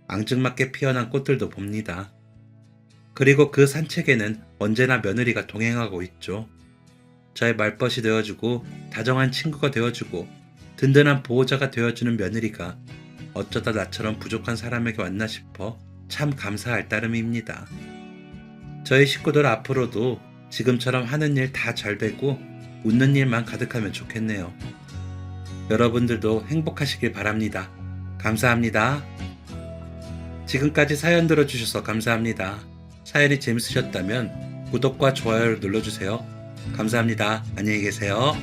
앙증맞게 피어난 꽃들도 봅니다. 그리고 그 산책에는 언제나 며느리가 동행하고 있죠. 저의 말벗이 되어주고 다정한 친구가 되어주고 든든한 보호자가 되어주는 며느리가 어쩌다 나처럼 부족한 사람에게 왔나 싶어 참 감사할 따름입니다. 저희 식구들 앞으로도 지금처럼 하는 일 다 잘 되고 웃는 일만 가득하면 좋겠네요. 여러분들도 행복하시길 바랍니다. 감사합니다. 지금까지 사연 들어주셔서 감사합니다. 사연이 재밌으셨다면 구독과 좋아요를 눌러주세요. 감사합니다. 안녕히 계세요.